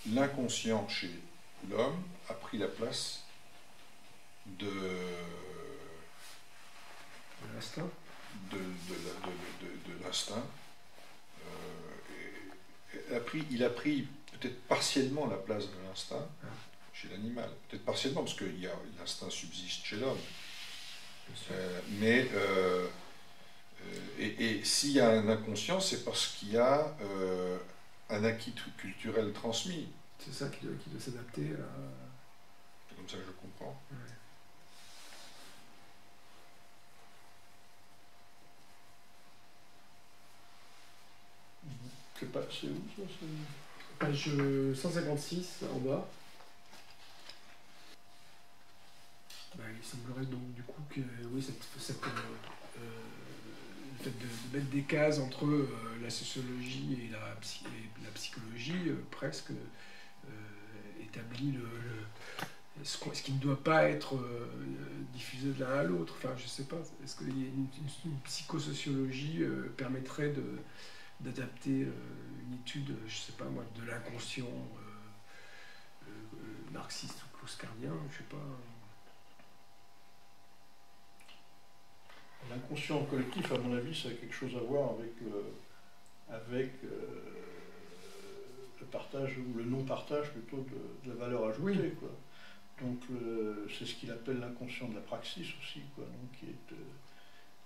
L'inconscient chez l'homme a pris la place de l'instinct. De l'instinct. Il a pris peut-être partiellement la place de l'instinct chez l'animal. Peut-être partiellement, parce que l'instinct subsiste chez l'homme. Et s'il y a un inconscient, c'est parce qu'il y a un acquis culturel transmis. C'est ça qui doit s'adapter à... C'est comme ça que je comprends. Ouais. C'est où ça? Page 156 en bas. Il semblerait donc du coup que oui, le fait de mettre des cases entre la sociologie et la psychologie presque établit ce qui ne doit pas être diffusé de l'un à l'autre. Enfin, je sais pas. Est-ce qu'il y a une psychosociologie permettrait d'adapter une étude, je sais pas moi, de l'inconscient marxiste ou klauskarien, je sais pas. L'inconscient collectif, à mon avis, ça a quelque chose à voir avec le partage ou le non-partage plutôt de la valeur ajoutée. Oui. Quoi. Donc c'est ce qu'il appelle l'inconscient de la praxis aussi, quoi. Donc,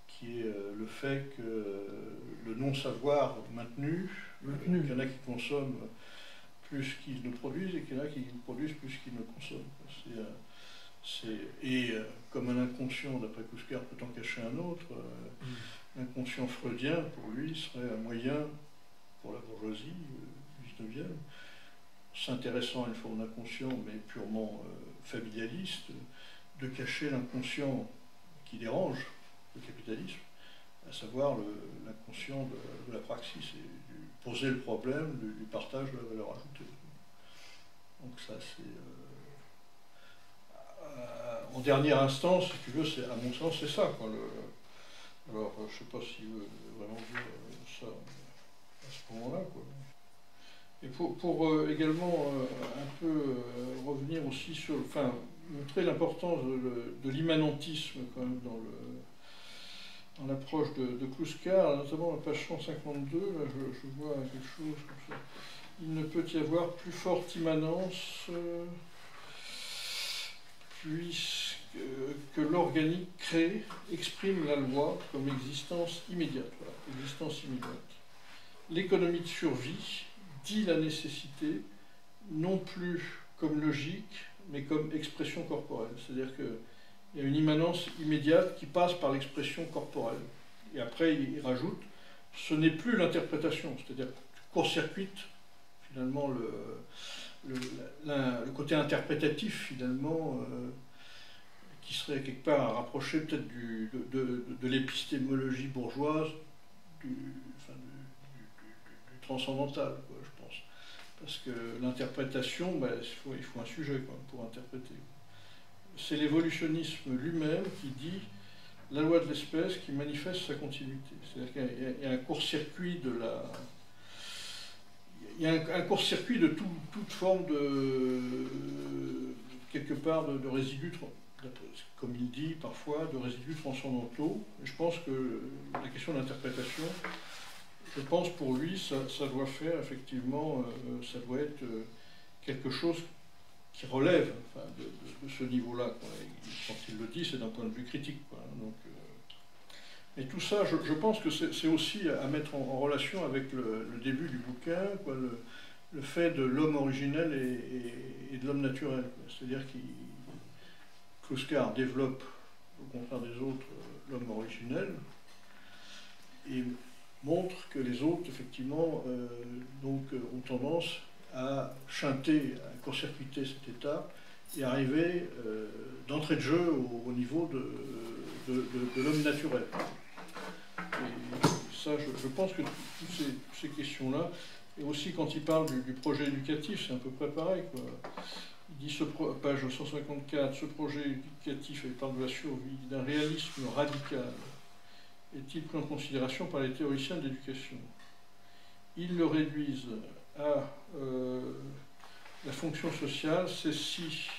qui est le fait que le non-savoir maintenu, qu'il y en a qui consomment plus qu'ils ne produisent et qu'il y en a qui produisent plus qu'ils ne consomment. Comme un inconscient, d'après Kluskar, peut en cacher un autre, l'inconscient freudien, pour lui, serait un moyen, pour la bourgeoisie du 19e, s'intéressant à une forme d'inconscient, mais purement familialiste, de cacher l'inconscient qui dérange le capitalisme, à savoir l'inconscient de la praxis, et poser le problème du partage de la valeur ajoutée. Donc ça, c'est... en dernière instance, si tu veux, à mon sens, c'est ça. Quoi, alors, je ne sais pas s'il veut vraiment dire ça à ce moment-là. Quoi. Et pour également un peu revenir aussi sur... Enfin, montrer l'importance de l'immanentisme quand même dans l'approche de Kluskar, notamment à la page 152, là, je vois quelque chose comme ça. Il ne peut y avoir plus forte immanence que l'organique crée, exprime la loi comme existence immédiate. Voilà, existence immédiate. L'économie de survie dit la nécessité, non plus comme logique, mais comme expression corporelle. C'est-à-dire qu'il y a une immanence immédiate qui passe par l'expression corporelle. Et après, il rajoute, ce n'est plus l'interprétation, c'est-à-dire que tu court-circuites finalement le côté interprétatif, finalement, qui serait quelque part à rapprocher peut-être de l'épistémologie bourgeoise, du transcendantal, quoi, je pense. Parce que l'interprétation, ben, il faut un sujet quoi, pour interpréter. C'est l'évolutionnisme lui-même qui dit la loi de l'espèce qui manifeste sa continuité. C'est-à-dire qu'il y a un court-circuit de la... Il y a un court-circuit de toute forme de... quelque part de résidus, comme il dit parfois, de résidus transcendantaux. Et je pense que la question de l'interprétation, je pense pour lui, ça doit faire effectivement, ça doit être quelque chose qui relève enfin, de ce niveau-là. Quand il le dit, c'est d'un point de vue critique. Quoi. Donc, mais tout ça, je pense que c'est aussi à mettre en relation avec le début du bouquin, quoi, le fait de l'homme originel et de l'homme naturel. C'est-à-dire qu'il Kluskar développe, au contraire des autres, l'homme originel et montre que les autres, effectivement, donc, ont tendance à chanter, à court-circuiter cet état et arriver d'entrée de jeu au niveau de l'homme naturel. Et ça, je pense que toutes ces questions-là, et aussi quand il parle du projet éducatif, c'est à peu près pareil, quoi. Il dit, page 154, ce projet éducatif, il parle de la survie, d'un réalisme radical, est-il pris en considération par les théoriciens de l'éducation? Ils le réduisent à la fonction sociale, c'est si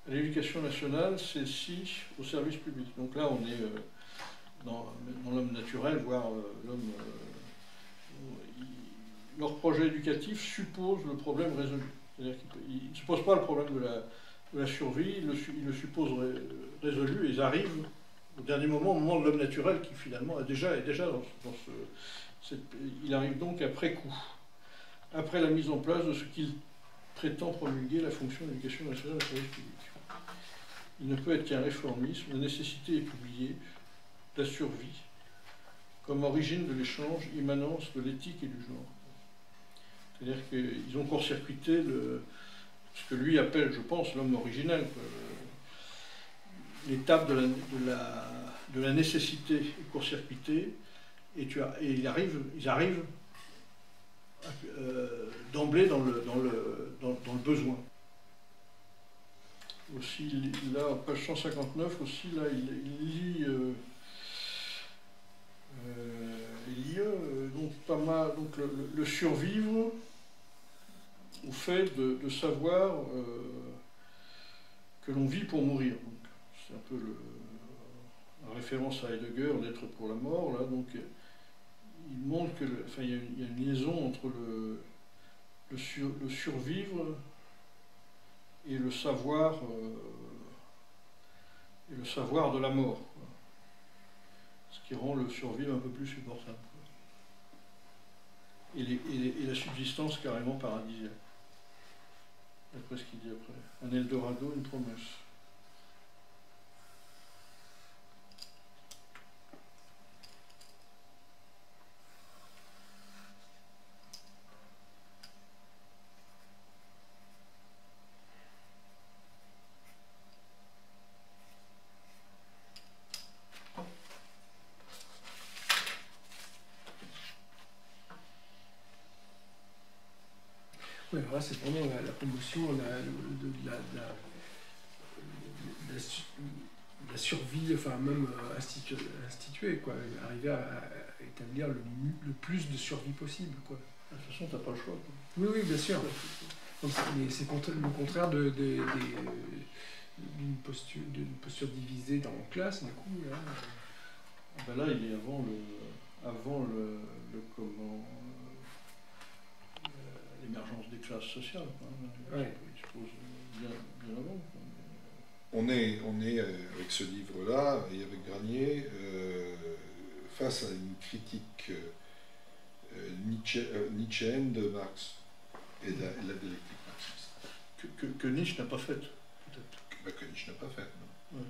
à l'éducation nationale, c'est si au service public. Donc là, on est dans l'homme naturel, voire l'homme... leur projet éducatif suppose le problème résolu. C'est-à-dire qu'ils ne se posent pas le problème de la survie, ils le supposent résolu, et ils arrivent au dernier moment, au moment de l'homme naturel, qui finalement est déjà dans il arrive donc après coup, après la mise en place de ce qu'il prétend promulguer la fonction d'éducation nationale au service public. Il ne peut être qu'un réformisme, la nécessité est oubliée, la survie, comme origine de l'échange, immanence de l'éthique et du genre. C'est-à-dire qu'ils ont court-circuité ce que lui appelle, je pense, l'homme originel, l'étape de la nécessité est court-circuitée, et ils arrivent d'emblée dans le besoin. Aussi, là, page 159, aussi, là, il lit donc pas mal, donc le survivre au fait de savoir que l'on vit pour mourir. C'est un peu la référence à Heidegger, l'être pour la mort, là, donc il montre que, il y a une liaison entre le survivre et le savoir de la mort, quoi. Ce qui rend le survivre un peu plus supportable, quoi. Et la subsistance carrément paradisiaque. Après ce qu'il dit après. Un Eldorado, une promesse. Oui, alors là, c'est vraiment la promotion de la survie, enfin même instituée, quoi. Arriver à établir le plus de survie possible, quoi. De toute façon, tu n'as pas le choix, quoi. Oui, oui, bien sûr. Mais c'est le contraire d'une posture divisée dans la classe, du coup. Là, ben là il est avant l'émergence des classes sociales, quoi. Ouais. Il se pose bien avant, quoi. on est avec ce livre-là, et avec Granier, face à une critique nietzschéenne de Marx et de la dialectique marxiste. Que Nietzsche n'a pas faite, peut-être. Que Nietzsche n'a pas faite, non. Ouais.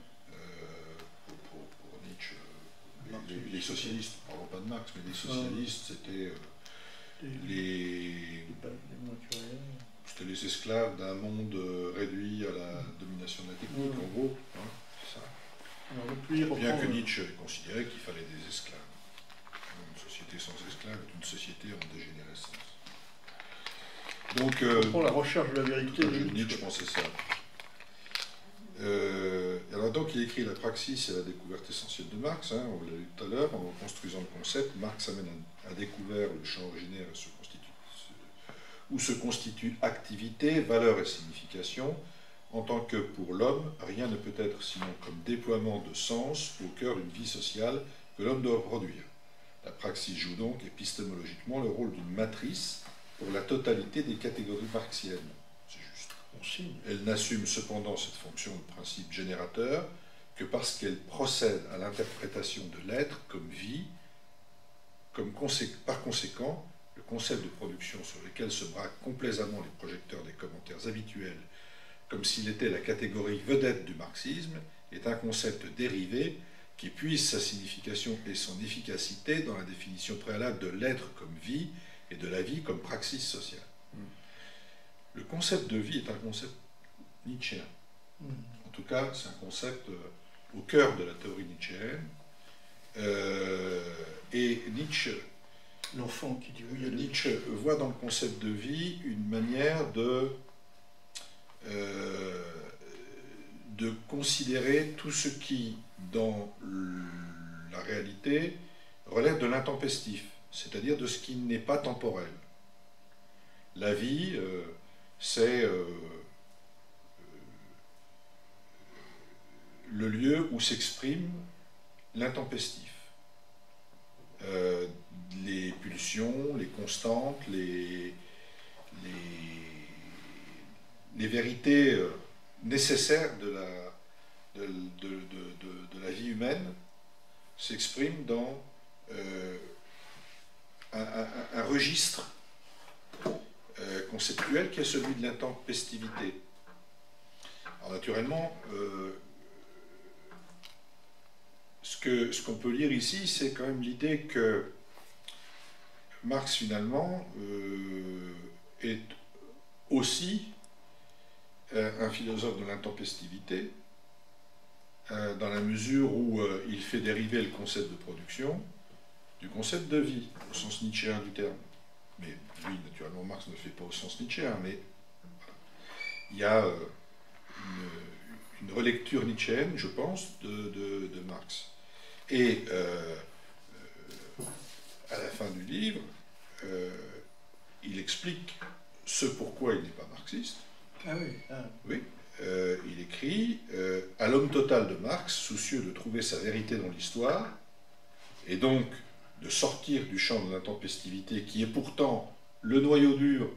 Pour Nietzsche, les socialistes, parlons pas de Marx, mais les socialistes, c'était c'était les esclaves d'un monde réduit à la domination de la technique, en gros. Hein, c'est ça. Alors, bien que Nietzsche considérait qu'il fallait des esclaves. Une société sans esclaves est une société en dégénérescence. Donc, pour la recherche de la vérité, Nietzsche pensait ça. Alors donc, il écrit La praxis et la découverte essentielle de Marx, hein, on l'a lu tout à l'heure, en construisant le concept. Marx amène à découvert le champ originaire où se constitue activité, valeur et signification, en tant que pour l'homme, rien ne peut être sinon comme déploiement de sens au cœur d'une vie sociale que l'homme doit produire. La praxis joue donc épistémologiquement le rôle d'une matrice pour la totalité des catégories marxiennes. C'est juste. Elle n'assume cependant cette fonction de principe générateur que parce qu'elle procède à l'interprétation de l'être comme vie, par conséquent, le concept de production sur lequel se braquent complaisamment les projecteurs des commentaires habituels, comme s'il était la catégorie vedette du marxisme, est un concept dérivé qui puise sa signification et son efficacité dans la définition préalable de l'être comme vie et de la vie comme praxis sociale. Le concept de vie est un concept nietzschéen. En tout cas, c'est un concept au cœur de la théorie nietzschéenne. Et Nietzsche, l'enfant qui dit oui, Nietzsche voit dans le concept de vie une manière de considérer tout ce qui, dans la réalité, relève de l'intempestif, c'est-à-dire de ce qui n'est pas temporel. La vie, c'est le lieu où s'exprime l'intempestif. Les pulsions, les constantes, les vérités nécessaires de la vie humaine s'expriment dans un registre conceptuel qui est celui de l'intempestivité. Alors naturellement, ce qu'on peut lire ici, c'est quand même l'idée que Marx, finalement, est aussi un philosophe de l'intempestivité, dans la mesure où il fait dériver le concept de production du concept de vie, au sens nietzschéen du terme. Mais lui, naturellement, Marx ne le fait pas au sens nietzschéen, mais il y a une relecture nietzschéenne, je pense, de Marx. Et à la fin du livre, il explique ce pourquoi il n'est pas marxiste. Ah oui. Ah. Oui. Il écrit à l'homme total de Marx, soucieux de trouver sa vérité dans l'histoire, et donc de sortir du champ de l'intempestivité, qui est pourtant le noyau dur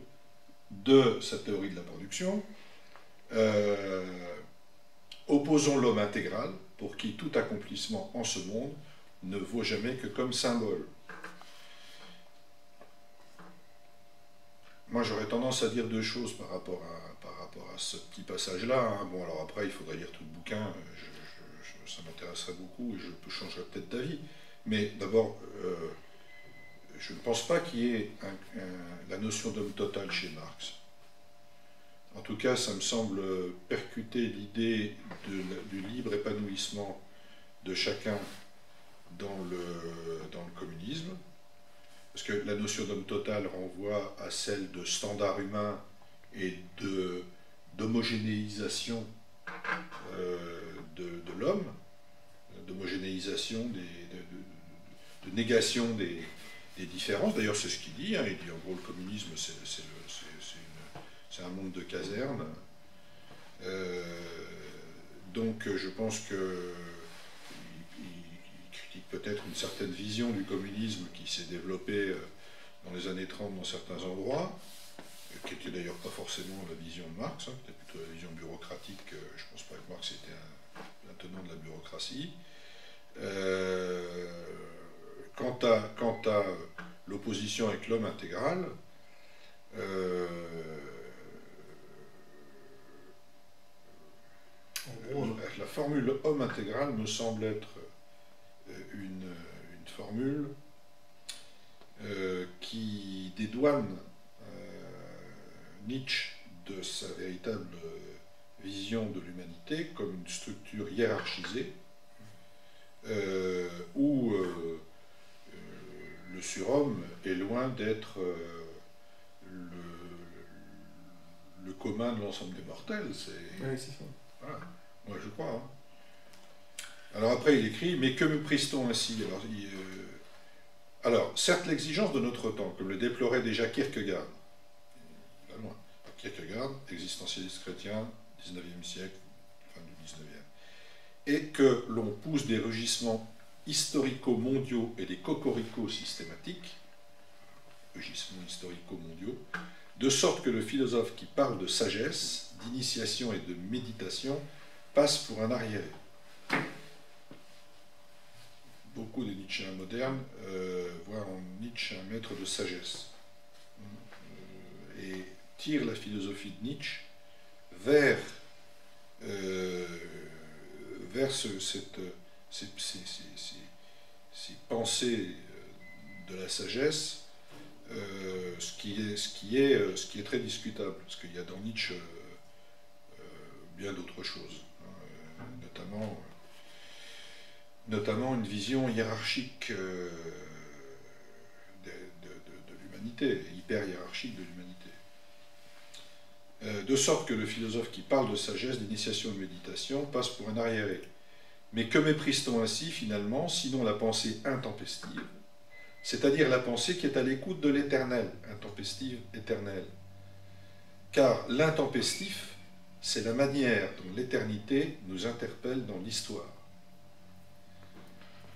de sa théorie de la production, opposons l'homme intégral, pour qui tout accomplissement en ce monde ne vaut jamais que comme symbole. Moi, j'aurais tendance à dire deux choses par rapport à ce petit passage-là. Hein. Bon, alors après, il faudrait lire tout le bouquin, ça m'intéresserait beaucoup et je changerais peut-être d'avis. Mais d'abord, je ne pense pas qu'il y ait la notion d'homme total chez Marx. En tout cas, ça me semble percuter l'idée du libre épanouissement de chacun dans le communisme. Parce que la notion d'homme total renvoie à celle de standard humain et d'homogénéisation de l'homme, d'homogénéisation, de négation des différences. D'ailleurs, c'est ce qu'il dit. Hein. Il dit en gros le communisme, c'est un monde de casernes. Donc, je pense que peut-être une certaine vision du communisme qui s'est développée dans les années 30 dans certains endroits, qui n'était d'ailleurs pas forcément la vision de Marx, hein, qui était plutôt la vision bureaucratique. Je ne pense pas que Marx était un tenant de la bureaucratie. Quant à l'opposition avec l'homme intégral, la formule homme intégral me semble être une formule qui dédouane Nietzsche de sa véritable vision de l'humanité comme une structure hiérarchisée où le surhomme est loin d'être le commun de l'ensemble des mortels. Oui, c'est ça. Voilà. Moi, je crois. Hein. Alors après, il écrit « Mais que méprise-t-on ainsi ?» Alors, certes, l'exigence de notre temps, comme le déplorait déjà Kierkegaard, il va loin. Kierkegaard, existentialiste chrétien, 19e siècle, fin du 19e, et que l'on pousse des rugissements historico-mondiaux et des cocoricots systématiques, rugissements historico-mondiaux, de sorte que le philosophe qui parle de sagesse, d'initiation et de méditation passe pour un arriéré. Beaucoup des Nietzschéens modernes voient en Nietzsche un maître de sagesse et tirent la philosophie de Nietzsche vers ces pensées de la sagesse, ce qui est très discutable, parce qu'il y a dans Nietzsche bien d'autres choses, hein, notamment une vision hiérarchique de l'humanité, hyper hiérarchique de l'humanité. De sorte que le philosophe qui parle de sagesse, d'initiation et de méditation passe pour un arriéré. Mais que méprise-t-on ainsi, finalement, sinon la pensée intempestive, c'est-à-dire la pensée qui est à l'écoute de l'éternel, intempestive, éternelle. Car l'intempestif, c'est la manière dont l'éternité nous interpelle dans l'histoire.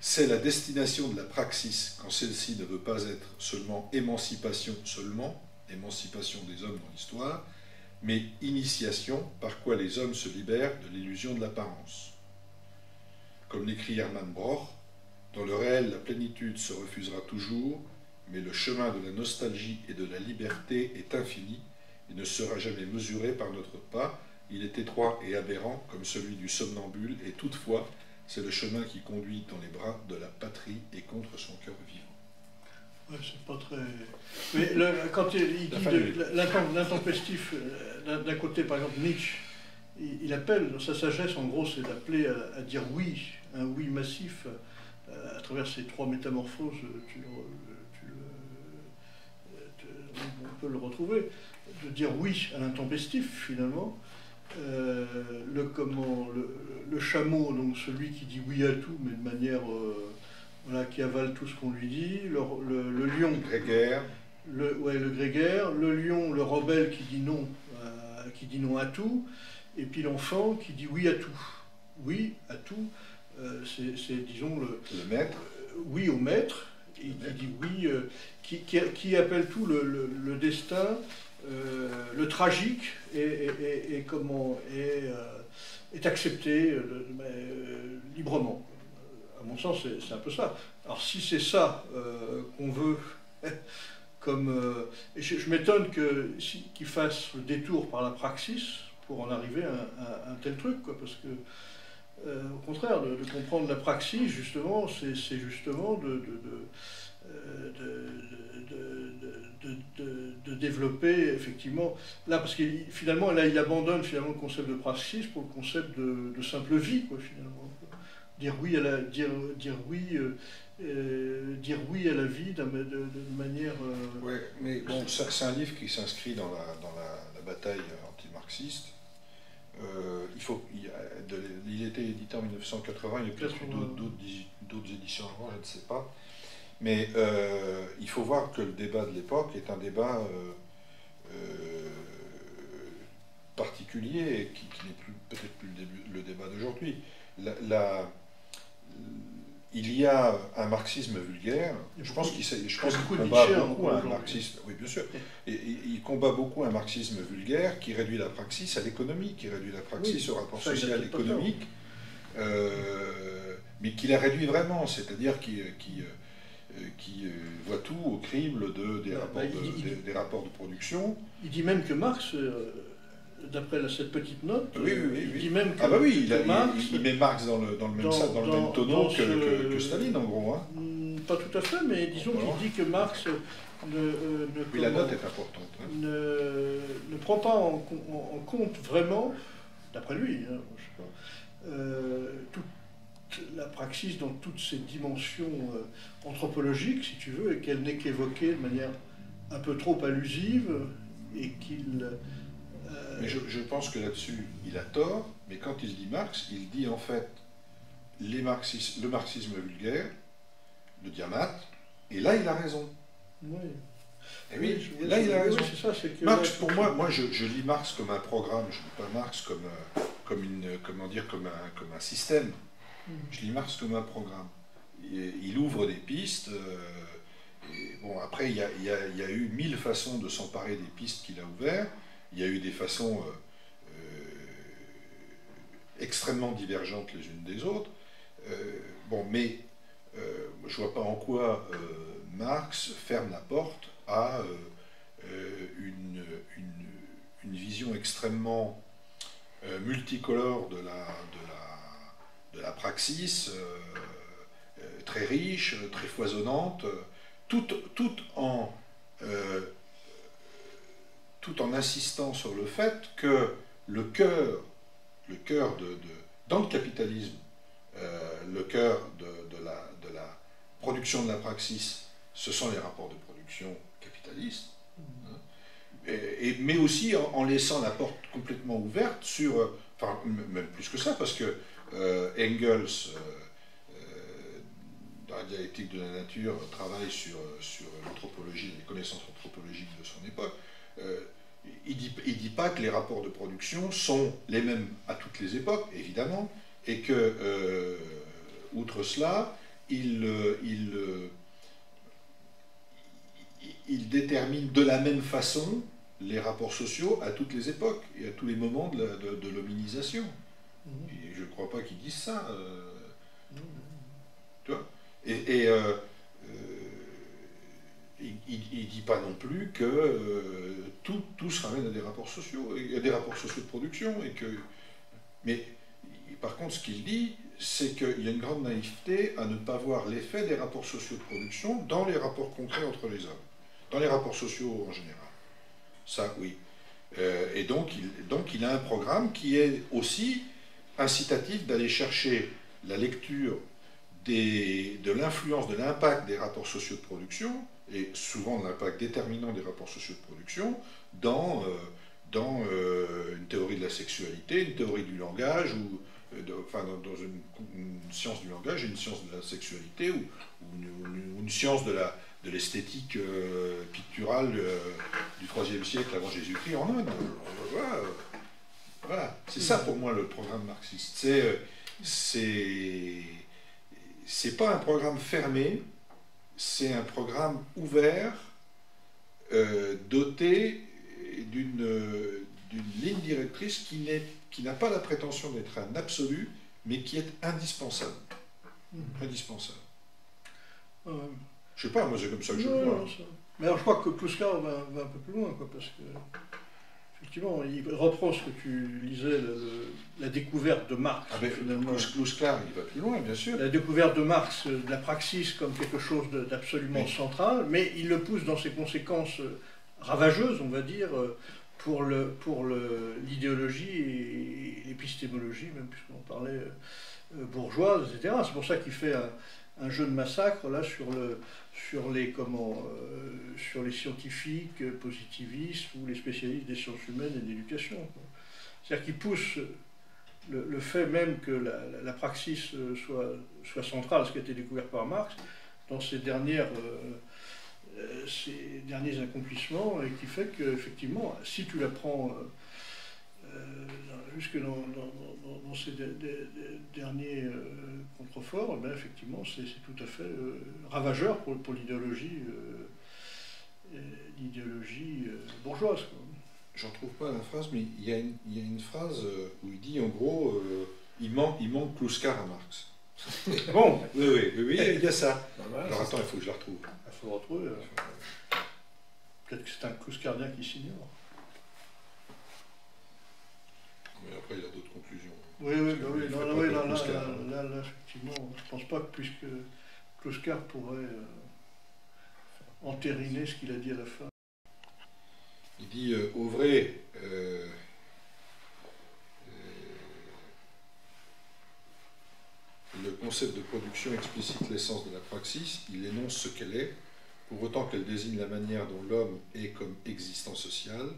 C'est la destination de la praxis, quand celle-ci ne veut pas être seulement émancipation des hommes dans l'histoire, mais initiation par quoi les hommes se libèrent de l'illusion de l'apparence. Comme l'écrit Hermann Broch, dans le réel, la plénitude se refusera toujours, mais le chemin de la nostalgie et de la liberté est infini et ne sera jamais mesuré par notre pas. Il est étroit et aberrant comme celui du somnambule, et toutefois, c'est le chemin qui conduit dans les bras de la patrie et contre son cœur vivant. Ouais, c'est pas très... Mais quand il dit l'intempestif, d'un côté, par exemple, Nietzsche, il appelle, dans sa sagesse, en gros, c'est d'appeler à dire oui, un oui massif, à travers ces trois métamorphoses, on peut le retrouver, de dire oui à l'intempestif, finalement. Le chameau, donc celui qui dit oui à tout, mais de manière voilà, qui avale tout ce qu'on lui dit, le lion, le grégaire, le grégaire, le lion, le rebelle qui dit non à tout, et puis l'enfant qui dit oui à tout. Oui à tout, c'est disons le maître. Oui au maître, et qui dit oui, qui appelle tout le destin. Le tragique est accepté librement. À mon sens, c'est un peu ça. Alors si c'est ça qu'on veut, et je m'étonne qu'il fasse le détour par la praxis pour en arriver à un tel truc, quoi, parce que au contraire, de comprendre la praxis, justement, c'est justement de développer effectivement là, parce que finalement là il abandonne finalement le concept de praxis pour le concept de simple vie, quoi, finalement. Dire oui à la dire oui à la vie de manière Oui, mais bon, c'est un livre qui s'inscrit dans la bataille anti-marxiste. Il était édité en 1980, il y a peut-être eu d'autres éditions avant, je ne sais pas. Mais il faut voir que le débat de l'époque est un débat particulier, et qui n'est peut-être plus le débat d'aujourd'hui. il y a un marxisme vulgaire. Je pense qu'il beaucoup combat Nietzsche beaucoup un aujourd'hui. marxisme. Oui, bien sûr. Et il combat beaucoup un marxisme vulgaire qui réduit la praxis à l'économie, qui réduit la praxis Oui, au rapport ça, il a social peut-être pas économique, mais qui la réduit vraiment, c'est-à-dire qui voit tout au crible des rapports de production. Il dit même que Marx, d'après cette petite note, Oui, il dit même que, ah bah oui, que Marx, il met Marx dans le même tonneau que Staline, en gros. Hein. Pas tout à fait, mais disons qu'il dit que Marx oui, la note est importante. Hein. ne prend pas en compte vraiment, d'après lui, hein, je sais pas, toute la praxis dans toutes ses dimensions anthropologiques, si tu veux, et qu'elle n'est qu'évoquée de manière un peu trop allusive, et qu'il... Mais je pense que là-dessus, il a tort, mais quand il dit Marx, il dit en fait le marxisme vulgaire, le diamate, et là il a raison. Oui. Et oui, là il a raison. C'est ça, c'est que Marx, pour moi je lis Marx comme un programme, je ne lis pas Marx comme un système. Je lis Marx comme un programme. Il ouvre des pistes. Et bon, après, il y a eu 1000 façons de s'emparer des pistes qu'il a ouvertes. Il y a eu des façons extrêmement divergentes les unes des autres. Bon, mais je ne vois pas en quoi Marx ferme la porte à une vision extrêmement multicolore de la praxis, très riche, très foisonnante, tout en insistant sur le fait que le cœur dans le capitalisme, le cœur de la production de la praxis, ce sont les rapports de production capitalistes, hein, mais aussi en laissant la porte complètement ouverte sur, enfin même plus que ça, parce que Engels, dans la dialectique de la nature, travaille sur l'anthropologie, les connaissances anthropologiques de son époque. Il dit pas que les rapports de production sont les mêmes à toutes les époques, évidemment, et que, outre cela, il détermine de la même façon les rapports sociaux à toutes les époques et à tous les moments de l'hominisation. Et je ne crois pas qu'ils disent ça. Tu vois ? Et il ne dit pas non plus que tout se ramène à des rapports sociaux, à des rapports sociaux de production. Mais par contre, ce qu'il dit, c'est qu'il y a une grande naïveté à ne pas voir l'effet des rapports sociaux de production dans les rapports concrets entre les hommes, dans les rapports sociaux en général. Ça, oui. Et donc il a un programme qui est aussi incitatif d'aller chercher la lecture de l'influence, de l'impact des rapports sociaux de production, et souvent de l'impact déterminant des rapports sociaux de production, dans une théorie de la sexualité, une théorie du langage, ou dans une science du langage, une science de la sexualité, ou une science de l'esthétique picturale du IIIe siècle avant Jésus-Christ en Inde. Voilà. C'est ça pour moi le programme marxiste. C'est pas un programme fermé, c'est un programme ouvert, doté d'une ligne directrice qui n'a pas la prétention d'être un absolu, mais qui est indispensable. Indispensable. Je sais pas, moi c'est comme ça que je le vois. Mais alors je crois que Kluska va un peu plus loin, quoi, parce que effectivement, il reprend ce que tu lisais, la découverte de Marx. Ah ben, finalement, Kluska, il va plus loin, bien sûr. La découverte de Marx, de la praxis comme quelque chose d'absolument central, mais il le pousse dans ses conséquences ravageuses, on va dire, pour l'idéologie et l'épistémologie, même puisqu'on parlait bourgeoise, etc. C'est pour ça qu'il fait un jeu de massacre là sur les scientifiques positivistes ou les spécialistes des sciences humaines et de l'éducation. C'est-à-dire qu'il pousse le fait même que la praxis soit centrale, ce qui a été découvert par Marx, dans ses derniers accomplissements, et qui fait qu'effectivement, si tu la prends jusque dans ces derniers contreforts, eh bien, effectivement, c'est tout à fait ravageur pour l'idéologie bourgeoise, quoi. J'en trouve pas la phrase, mais il y a une phrase où il dit en gros, il manque Kluskar à Marx. Bon, Oui, il y a ça. Ben voilà, Alors c'est attends, ça. il faut que je la retrouve. il faut le retrouver. Peut-être que c'est un clouscardien qui s'ignore. Mais après, il a d'autres conclusions. Oui, Parce que oui, il non, ferait non, pas oui, comme là, Kluskar, hein. là, effectivement, je pense pas que puisque Kluskar pourrait entériner ce qu'il a dit à la fin. Il dit, au vrai, le concept de production explicite l'essence de la praxis, il énonce ce qu'elle est, pour autant qu'elle désigne la manière dont l'homme est comme existant social.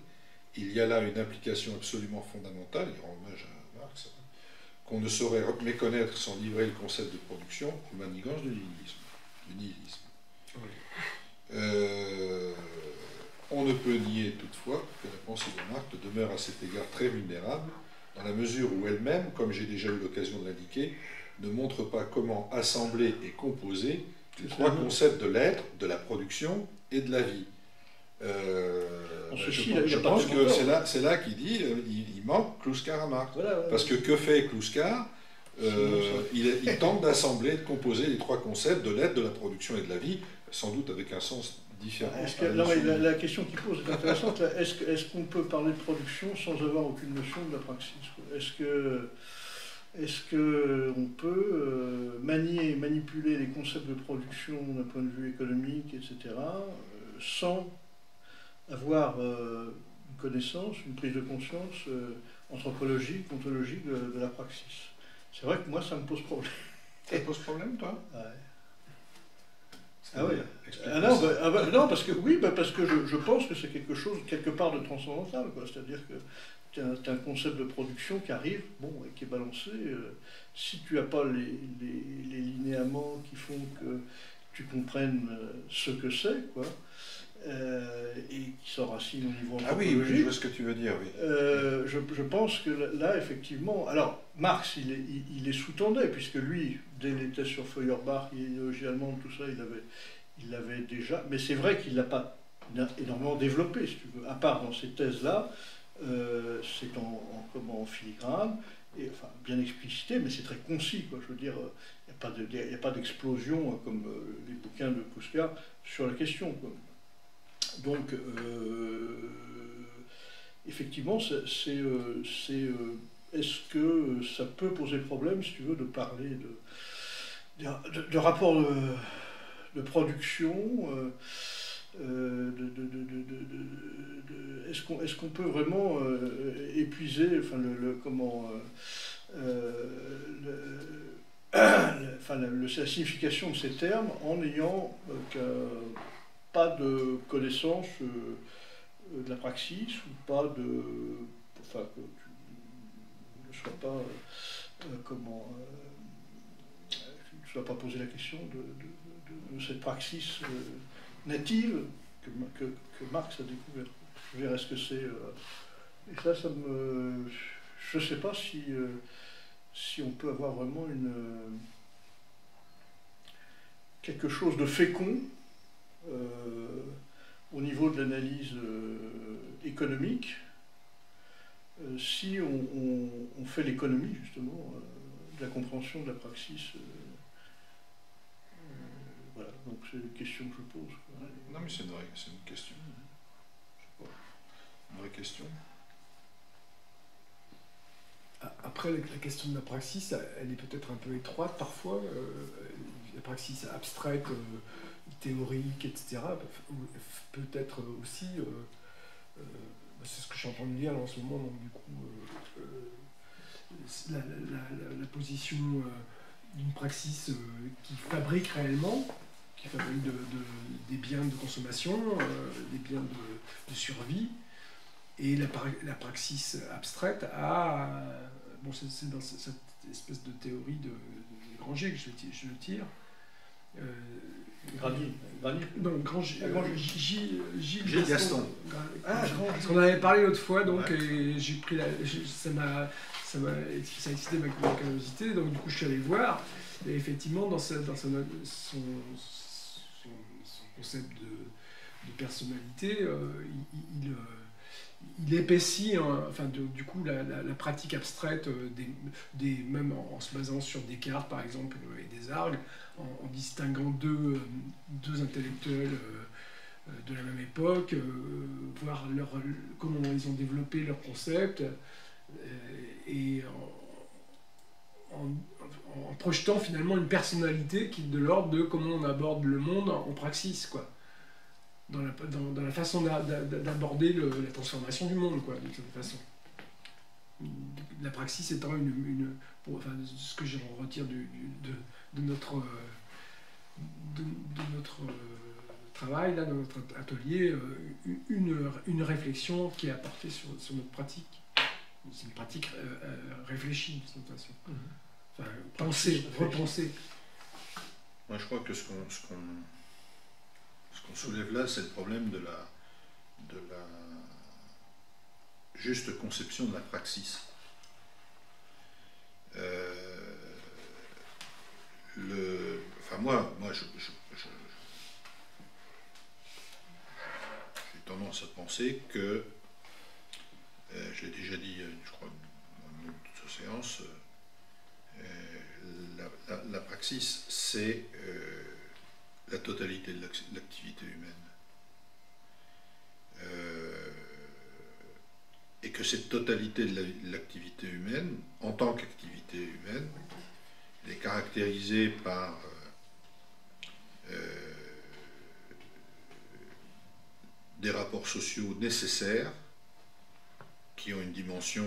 Il y a là une implication absolument fondamentale, il rend hommage à Marx, qu'on ne saurait méconnaître sans livrer le concept de production aux manigances du nihilisme. Oui. On ne peut nier toutefois que la pensée de Marx demeure à cet égard très vulnérable, dans la mesure où elle-même, comme j'ai déjà eu l'occasion de l'indiquer, ne montre pas comment assembler et composer les trois concepts de l'être, de la production et de la vie. Je pense que c'est là qu'il dit il manque Kluskar à Marx. Voilà, Parce que fait Kluskar il tente d'assembler, de composer les trois concepts de l'être, de la production et de la vie, sans doute avec un sens différent. Non, mais la question qu'il pose est intéressante. Est-ce qu'on peut parler de production sans avoir aucune notion de la praxis? Est-ce qu'on peut manipuler les concepts de production d'un point de vue économique, etc., sans avoir une connaissance, une prise de conscience anthropologique, ontologique de la praxis? C'est vrai que moi, ça me pose problème. Ça te pose problème, toi? Ouais. Ah oui. Non, parce que je pense que c'est quelque chose, quelque part, de transcendantal, quoi. C'est-à-dire que tu as un concept de production qui arrive, bon, et qui est balancé. Si tu n'as pas les linéaments qui font que tu comprennes ce que c'est, quoi, et qui s'enracine au niveau anthropologique. Ah oui, je vois ce que tu veux dire, oui. Je pense que là, effectivement... Alors, Marx, il les sous-tendait, puisque lui, dès qu'il était sur Feuerbach, l'idéologie allemande, tout ça, il l'avait déjà... Mais c'est vrai qu'il ne l'a pas énormément développé, si tu veux. À part dans ces thèses-là, c'est en filigrane, et, enfin, bien explicité, mais c'est très concis, quoi. Je veux dire, il n'y a pas d'explosion, comme les bouquins de Kluskar, sur la question, quoi. Donc, effectivement, est-ce que ça peut poser problème, si tu veux, de parler de rapport de production est-ce qu'on peut vraiment épuiser la signification de ces termes en n'ayant pas de connaissance de la praxis, ou pas de... Enfin, que tu ne sois pas... tu ne sois pas posé la question de cette praxis native que Marx a découvert. Je verrai ce que c'est... et ça me... Je ne sais pas si on peut avoir vraiment quelque chose de fécond au niveau de l'analyse économique, si on fait l'économie, justement, de la compréhension de la praxis. Voilà, donc c'est une question que je pose, quoi. Non, mais c'est une question. Je sais pas. Une vraie question. Après, la question de la praxis, elle est peut-être un peu étroite parfois. La praxis abstraite, théorique, etc., peut être aussi, c'est ce que je suis en train de lire là, en ce moment, donc du coup, la position d'une praxis qui fabrique réellement, qui fabrique des biens de consommation, des biens de survie, et la praxis abstraite bon, c'est dans cette espèce de théorie de Granger que je le tire, Granier. Non, Grand Gilles Gilles Gaston. Parce qu'on en avait parlé l'autre fois, donc Ouais. et j'ai pris ça a excité ma curiosité, donc du coup je suis allé le voir. Et effectivement, dans son concept de personnalité, il épaissit, hein, enfin, du coup, la pratique abstraite, même en se basant sur Descartes, par exemple, et des Args, en distinguant deux intellectuels de la même époque, voir comment ils ont développé leur concept, et en projetant finalement une personnalité qui est de l'ordre de comment on aborde le monde en praxis, quoi. Dans la façon d'aborder la transformation du monde, quoi, d'une certaine façon. La praxis étant enfin, ce que je retire de notre travail, là, dans notre atelier, une réflexion qui est apportée sur notre pratique. C'est une pratique réfléchie, de toute façon. Enfin, penser, repenser. Moi, je crois que ce qu'on soulève là, c'est le problème de la juste conception de la praxis. Enfin, moi j'ai tendance à penser que, je l'ai déjà dit, je crois, dans une autre séance, la praxis, c'est la totalité de l'activité humaine. Et que cette totalité de l'activité humaine, en tant qu'activité humaine, elle est caractérisée par des rapports sociaux nécessaires qui ont une dimension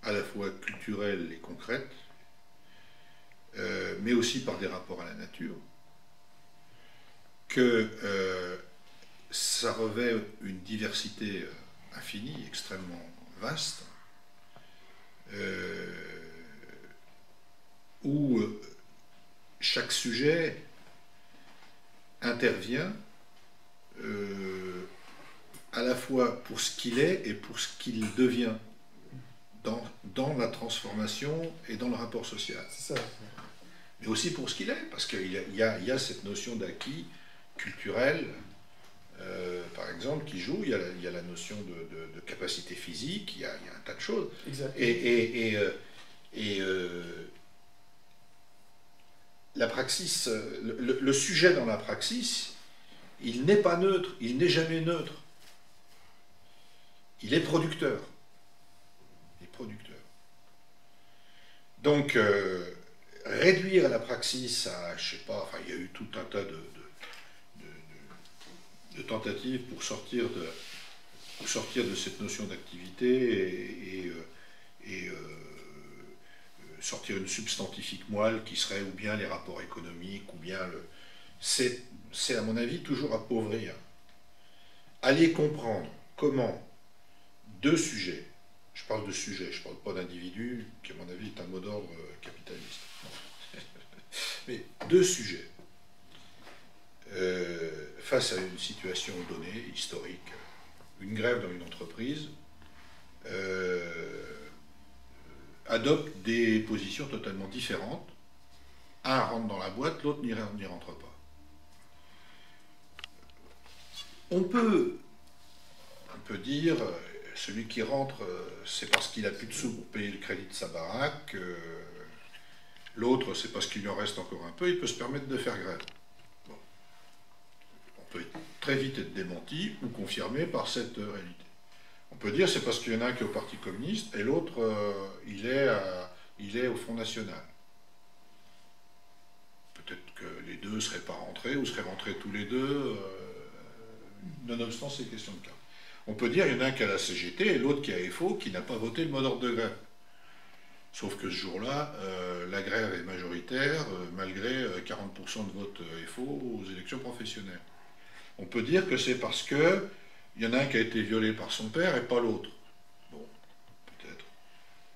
à la fois culturelle et concrète, mais aussi par des rapports à la nature, que ça revêt une diversité infinie, extrêmement vaste, où chaque sujet intervient à la fois pour ce qu'il est et pour ce qu'il devient dans la transformation et dans le rapport social. C'est ça. Mais aussi pour ce qu'il est, parce qu'il y a cette notion d'acquis culturel, par exemple, qui joue. Il y a la notion de capacité physique, il y a un tas de choses. Exactement. Et la praxis, le sujet dans la praxis, il n'est pas neutre, il n'est jamais neutre. Il est producteur. Il est producteur. Donc, réduire la praxis à, je sais pas, enfin, il y a eu tout un tas de tentatives pour sortir de cette notion d'activité et sortir une substantifique moelle qui serait ou bien les rapports économiques, ou bien c'est à mon avis toujours appauvrir. Aller comprendre comment deux sujets, je parle de sujets, je ne parle pas d'individus, qui à mon avis est un mot d'ordre capitaliste, mais deux sujets, face à une situation donnée, historique, une grève dans une entreprise, adoptent des positions totalement différentes. Un rentre dans la boîte, l'autre n'y rentre pas. On peut dire, celui qui rentre, c'est parce qu'il n'a plus de sous pour payer le crédit de sa baraque, l'autre, c'est parce qu'il lui en reste encore un peu, il peut se permettre de faire grève. Bon. On peut très vite être démenti ou confirmé par cette réalité. On peut dire c'est parce qu'il y en a un qui est au Parti communiste et l'autre, il est au Front National. Peut-être que les deux ne seraient pas rentrés ou seraient rentrés tous les deux, nonobstant ces questions de cas. On peut dire qu'il y en a un qui a la CGT et l'autre qui a FO qui n'a pas voté le mot d'ordre de grève. Sauf que ce jour-là, la grève est majoritaire malgré 40% de vote FO aux élections professionnelles. On peut dire que c'est parce que il y en a un qui a été violé par son père et pas l'autre. Bon, peut-être.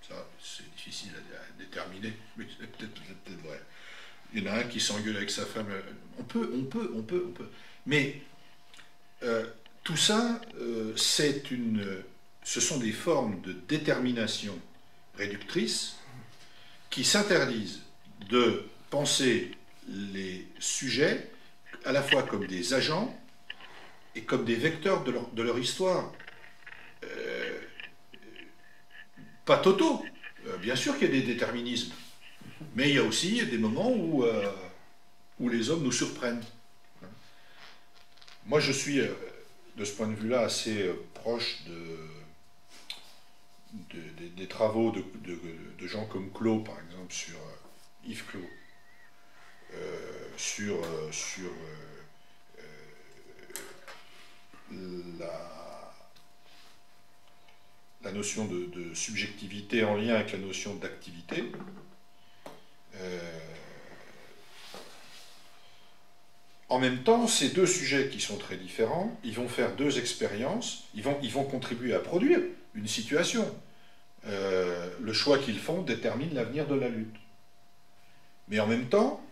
Ça, c'est difficile à déterminer, mais c'est peut-être vrai. Il y en a un qui s'engueule avec sa femme. On peut. Mais tout ça, ce sont des formes de détermination réductrice qui s'interdisent de penser les sujets à la fois comme des agents et comme des vecteurs de leur histoire. Pas totaux. Bien sûr qu'il y a des déterminismes, mais il y a aussi des moments où les hommes nous surprennent. Moi, je suis, de ce point de vue-là, assez proche des travaux de gens comme Clos, par exemple, sur Yves Clos, sur la notion de subjectivité en lien avec la notion d'activité. En même temps, ces deux sujets qui sont très différents, ils vont faire deux expériences, ils vont contribuer à produire une situation. Le choix qu'ils font détermine l'avenir de la lutte. Mais en même temps,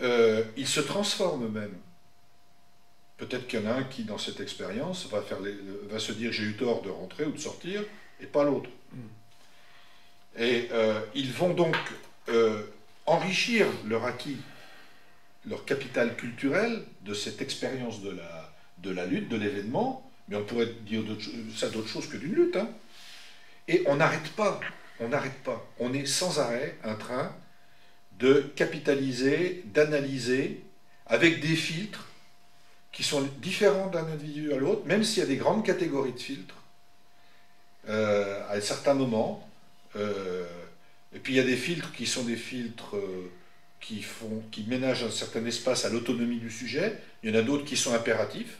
ils se transforment eux-mêmes. Peut-être qu'il y en a un qui, dans cette expérience, va se dire « j'ai eu tort de rentrer ou de sortir », et pas l'autre. Et ils vont donc enrichir leur acquis, leur capital culturel de cette expérience de la lutte, de l'événement, mais on pourrait dire ça d'autre chose que d'une lutte. Hein. Et on n'arrête pas, on est sans arrêt en train de capitaliser, d'analyser, avec des filtres qui sont différents d'un individu à l'autre, même s'il y a des grandes catégories de filtres, à certains moments. Et puis il y a des filtres qui sont des filtres qui ménagent un certain espace à l'autonomie du sujet. Il y en a d'autres qui sont impératifs.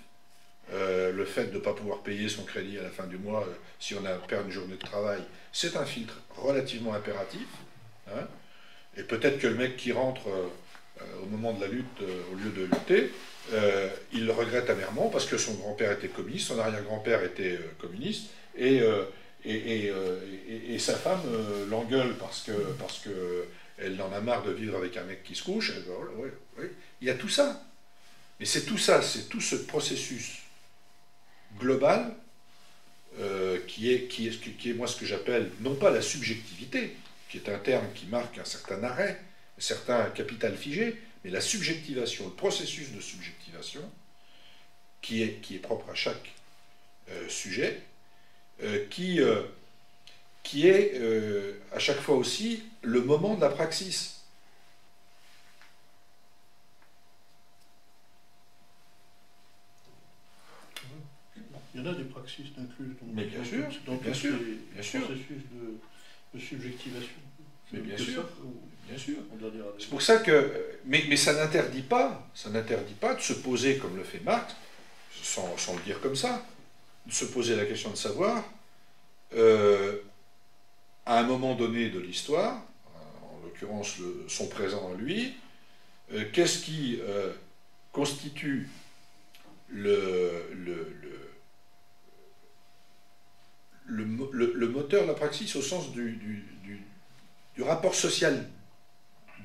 Le fait de ne pas pouvoir payer son crédit à la fin du mois si on a perdu une journée de travail, c'est un filtre relativement impératif. Hein. Et peut-être que le mec qui rentre au moment de la lutte, au lieu de lutter, il le regrette amèrement parce que son grand-père était communiste, son arrière-grand-père était communiste, et sa femme l'engueule parce que elle en a marre de vivre avec un mec qui se couche. Ouais. Il y a tout ça. Mais c'est tout ça, c'est tout ce processus global qui est moi ce que j'appelle, non pas la subjectivité, qui est un terme qui marque un certain arrêt, un certain capital figé, mais la subjectivation, le processus de subjectivation, qui est propre à chaque sujet, qui est à chaque fois aussi le moment de la praxis. Il y en a des praxis incluses mais bien sûr, dans bien tous sûr, les bien processus de subjectivation. Mais bien sûr, bien sûr. C'est pour ça que, mais ça n'interdit pas de se poser comme le fait Marx, sans le dire comme ça, de se poser la question de savoir, à un moment donné de l'histoire, en l'occurrence son présent à lui, qu'est-ce qui constitue le moteur de la praxis au sens du rapport social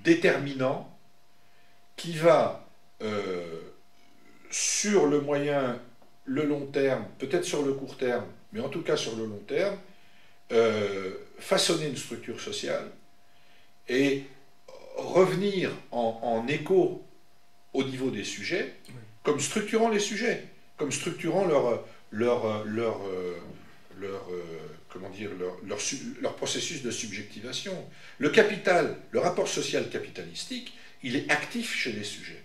déterminant qui va, sur le moyen, le long terme, peut-être sur le court terme, mais en tout cas sur le long terme, façonner une structure sociale et revenir en écho au niveau des sujets, comme structurant les sujets, comme structurant leur processus de subjectivation. Le capital, le rapport social capitalistique, il est actif chez les sujets.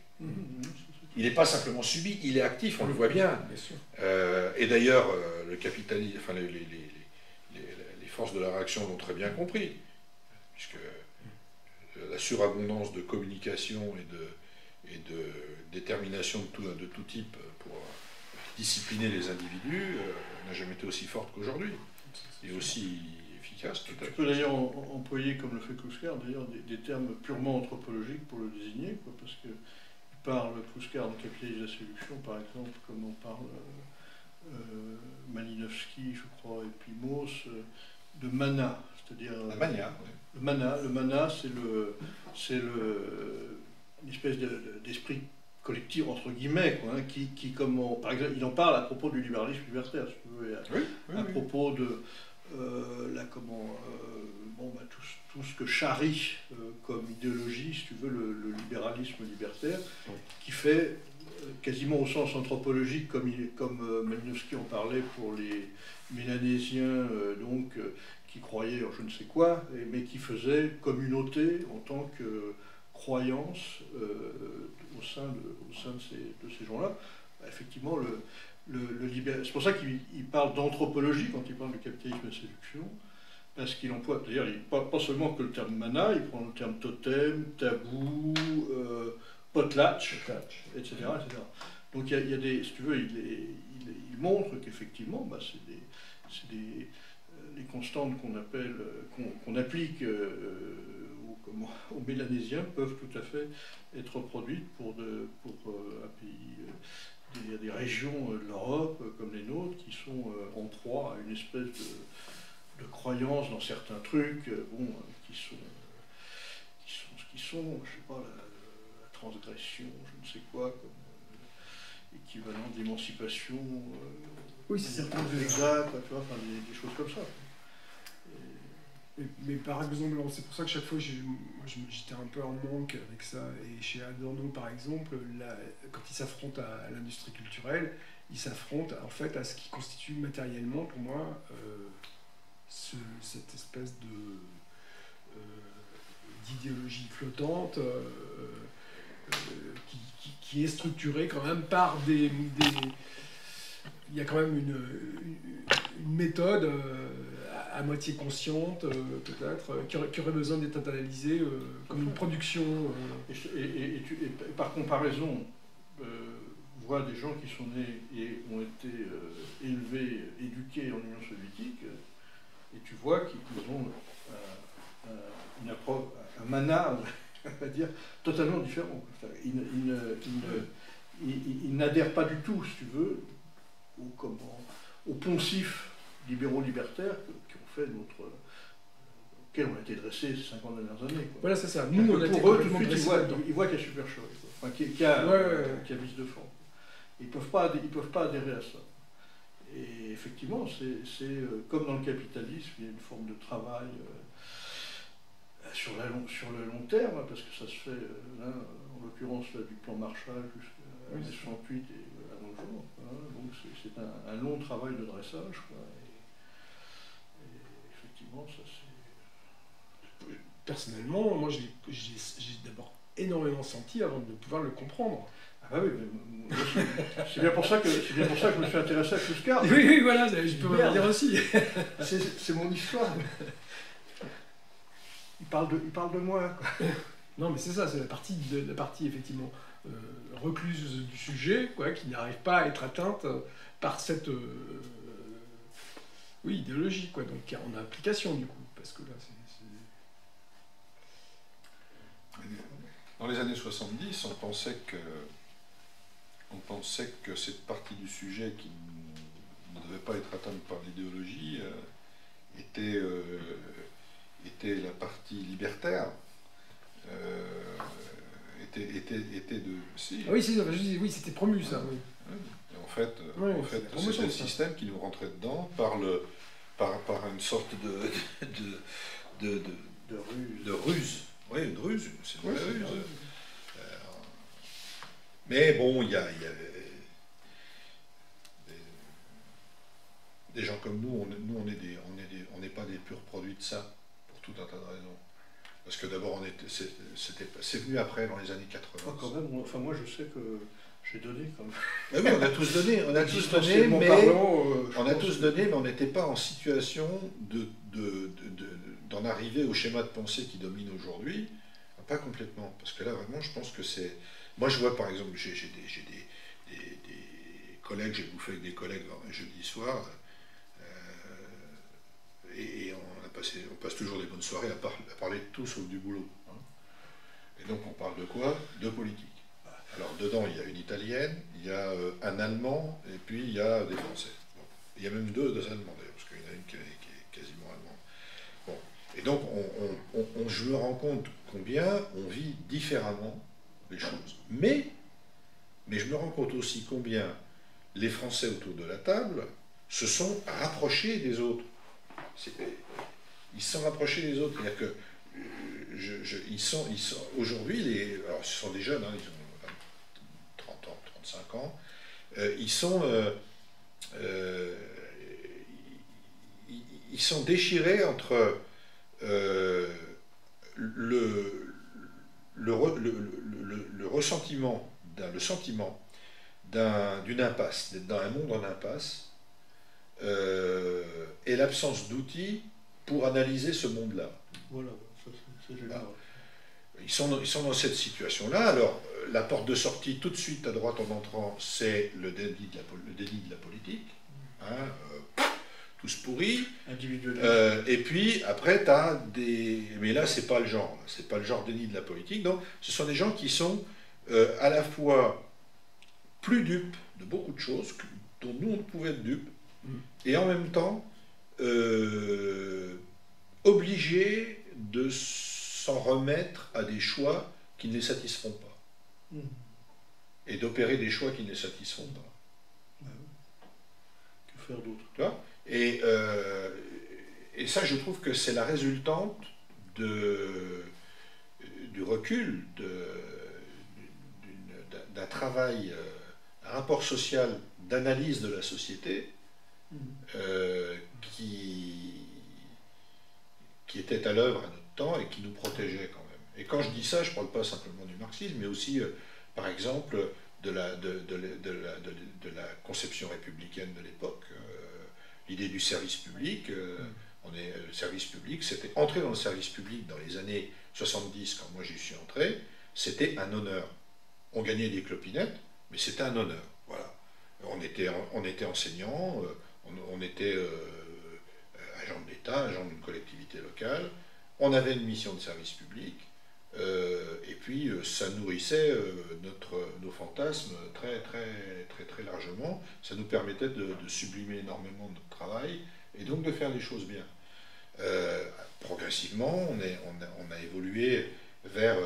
Il n'est pas simplement subi, il est actif, on le voit bien. Et d'ailleurs, le capitalisme, enfin, les forces de la réaction l'ont très bien compris, puisque la surabondance de communication et de détermination de tout type pour discipliner les individus n'a jamais été aussi forte qu'aujourd'hui, et aussi efficace. Tu peux d'ailleurs employer, comme le fait Kluskar, d'ailleurs des termes purement anthropologiques pour le désigner, quoi, parce qu'il parle, Kluskar, de capitalisme de la séduction, par exemple, comme on parle Malinowski, je crois, et puis Mauss, de mana, c'est-à-dire... La mania, oui. Le mana, c'est une espèce d'esprit collective, entre guillemets, quoi, hein, par exemple, il en parle à propos du libéralisme libertaire, si tu veux, à propos de tout ce que charrie comme idéologie, si tu veux, le libéralisme libertaire, qui fait quasiment au sens anthropologique, comme Malinowski en parlait pour les Mélanésiens, qui croyaient en je ne sais quoi, mais qui faisaient communauté en tant que croyance au sein de ces gens-là. Effectivement, c'est pour ça qu'il parle d'anthropologie quand il parle de capitalisme et séduction, parce qu'il emploie, d'ailleurs, pas seulement que le terme mana, il prend le terme totem, tabou, potlatch, etc., etc. Donc il y a des, si tu veux, il montre qu'effectivement, c'est les constantes qu'on applique aux Mélanésiens peuvent tout à fait être reproduites pour un pays. Il y a des régions de l'Europe, comme les nôtres, qui sont en proie à une espèce de croyance dans certains trucs, qui sont ce qu'ils sont, je sais pas, la transgression, je ne sais quoi, comme équivalent d'émancipation. Oui, c'est certain. Exact, tu vois, des choses comme ça. Mais par exemple, c'est pour ça que chaque fois j'étais un peu en manque avec ça. Et chez Adorno, par exemple, quand il s'affronte à l'industrie culturelle, il s'affronte en fait à ce qui constitue matériellement, pour moi, cette espèce d'idéologie flottante qui est structurée quand même par il y a quand même une méthode à moitié consciente, peut-être, qui aurait besoin d'être analysée comme une production. Et par comparaison, vois des gens qui sont nés et ont été élevés, éduqués en Union soviétique, et tu vois qu'ils ont une approche, un mana, on va dire, totalement différent. Ils n'adhèrent pas du tout, si tu veux, aux poncifs libéraux-libertaires auxquels on a été dressés ces 50 dernières années. Quoi. Voilà, c'est ça. Nous, on a été pour eux, tout de suite, ils voient qu'il y a supercherie, qu'il y a vice de forme. Ils ne peuvent pas adhérer à ça. Et effectivement, c'est comme dans le capitalisme, il y a une forme de travail sur le long terme, parce que ça se fait, là, en l'occurrence du plan Marshall jusqu'à 68 et à nos jours. Donc c'est un long travail de dressage. Quoi, et effectivement, ça c'est... Personnellement, moi j'ai d'abord énormément senti avant de pouvoir le comprendre. Ah bah oui, mais c'est bien pour ça que je me suis intéressé à Kluskar. Oui, voilà, je peux me dire aussi. C'est mon histoire. Il parle de moi. Quoi. Non, mais c'est ça, c'est la partie effectivement recluse du sujet, quoi, qui n'arrive pas à être atteinte par cette idéologie, quoi, donc qui est en application du coup, parce que là c'est... Dans les années 70, on pensait que cette partie du sujet qui ne devait pas être atteinte par l'idéologie était la partie libertaire, était de... Si. Ah oui, c'est ça, oui, c'était promu ça. Oui. En fait, c'était le système qui nous rentrait dedans par une sorte de ruse. Oui, une ruse, c'est une ruse. Mais bon, il y avait des gens comme nous, on n'est pas des purs produits de ça, pour tout un tas de raisons. Parce que d'abord, c'est venu après, dans les années 80. Oh, quand même, enfin moi je sais que j'ai donné quand même. Mais oui, on a tous donné, mais on n'était pas en situation d'en arriver au schéma de pensée qui domine aujourd'hui. Pas complètement, parce que là vraiment je pense que c'est... Moi je vois par exemple, j'ai des collègues, j'ai bouffé avec des collègues jeudi soir, et on passe toujours des bonnes soirées à parler de tout sauf du boulot. Hein. Et donc on parle de quoi? De politique. Alors dedans il y a une Italienne, il y a un Allemand, et puis il y a des Français. Bon. Il y a même deux Allemands d'ailleurs, parce qu'il y en a une qui est quasiment allemande. Bon. Et donc je me rends compte combien on vit différemment les choses. Mais mais je me rends compte aussi combien les Français autour de la table se sont rapprochés des autres. Ils se sont rapprochés des autres. C'est-à-dire que ils sont aujourd'hui, alors ce sont des jeunes, hein, ils ont 30 ans, 35 ans, ils sont déchirés entre le sentiment d'une impasse, d'être dans un monde en impasse, et l'absence d'outils pour analyser ce monde-là. Voilà, ça c'est génial. Ils sont dans cette situation-là. Alors, la porte de sortie, tout de suite à droite en entrant, c'est le déni de la politique. Hein, tous pourris. Et puis, après, tu as des... Mais là, c'est pas le genre. C'est pas le genre déni de la politique. Donc, ce sont des gens qui sont à la fois plus dupes de beaucoup de choses, dont nous, on pouvait être dupes, et en même temps, obligés de s'en remettre à des choix qui ne les satisfont pas. Et d'opérer des choix qui ne les satisfont pas. Que faire d'autre? Tu vois? Et ça, je trouve que c'est la résultante du recul, d'un travail, un rapport social d'analyse de la société qui était à l'œuvre à notre temps et qui nous protégeait quand même. Et quand je dis ça, je ne parle pas simplement du marxisme, mais aussi, par exemple, de la conception républicaine de l'époque. L'idée du service public, le service public, c'était entrer dans le service public dans les années 70, quand moi j'y suis entré, c'était un honneur. On gagnait des clopinettes, mais c'était un honneur. Voilà. On était enseignant, on était agent de l'État, agent d'une collectivité locale, on avait une mission de service public, et puis ça nourrissait nos fantasmes très, très, très, très largement. Ça nous permettait de sublimer énormément notre travail et donc de faire les choses bien. Progressivement, on a évolué vers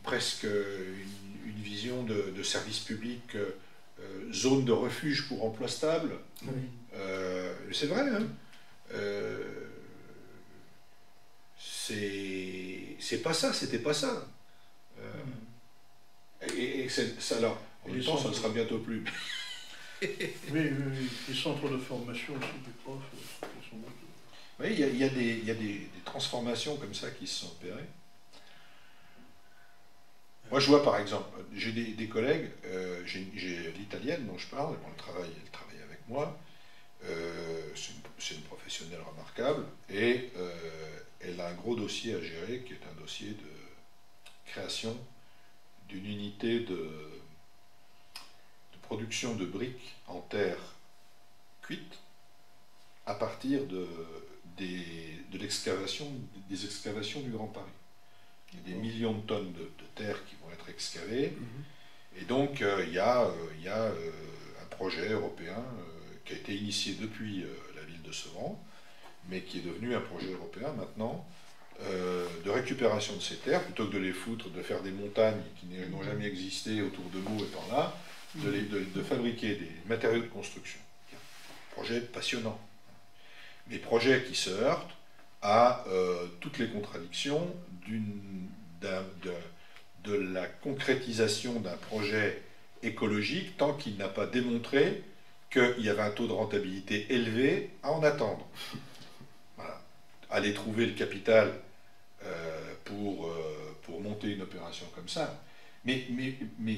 presque une vision de service public, zone de refuge pour emploi stable. Oui. C'est vrai, hein. C'est pas ça, c'était pas ça. Et ça, alors, en même temps, ça ne sera bientôt plus. Oui, les centres de formation aussi des profs. Oui, il y a des transformations comme ça qui se sont opérées. Moi, je vois par exemple, j'ai des collègues, j'ai l'italienne dont je parle, elle travaille avec moi. C'est une professionnelle remarquable et elle a un gros dossier à gérer qui est un dossier de création d'une unité de production de briques en terre cuite à partir des excavations du Grand Paris. Il y a des millions de tonnes de terre qui vont être excavées et donc il y a un projet européen qui a été initié depuis la ville de Sevran, mais qui est devenu un projet européen maintenant, de récupération de ces terres, plutôt que de les foutre, de faire des montagnes qui n'ont jamais existé autour de Meaux étant là, de fabriquer des matériaux de construction. Projet passionnant. Mais projet qui se heurte à toutes les contradictions de la concrétisation d'un projet écologique tant qu'il n'a pas démontré qu'il y avait un taux de rentabilité élevé à en attendre. Voilà. Aller trouver le capital pour monter une opération comme ça. Mais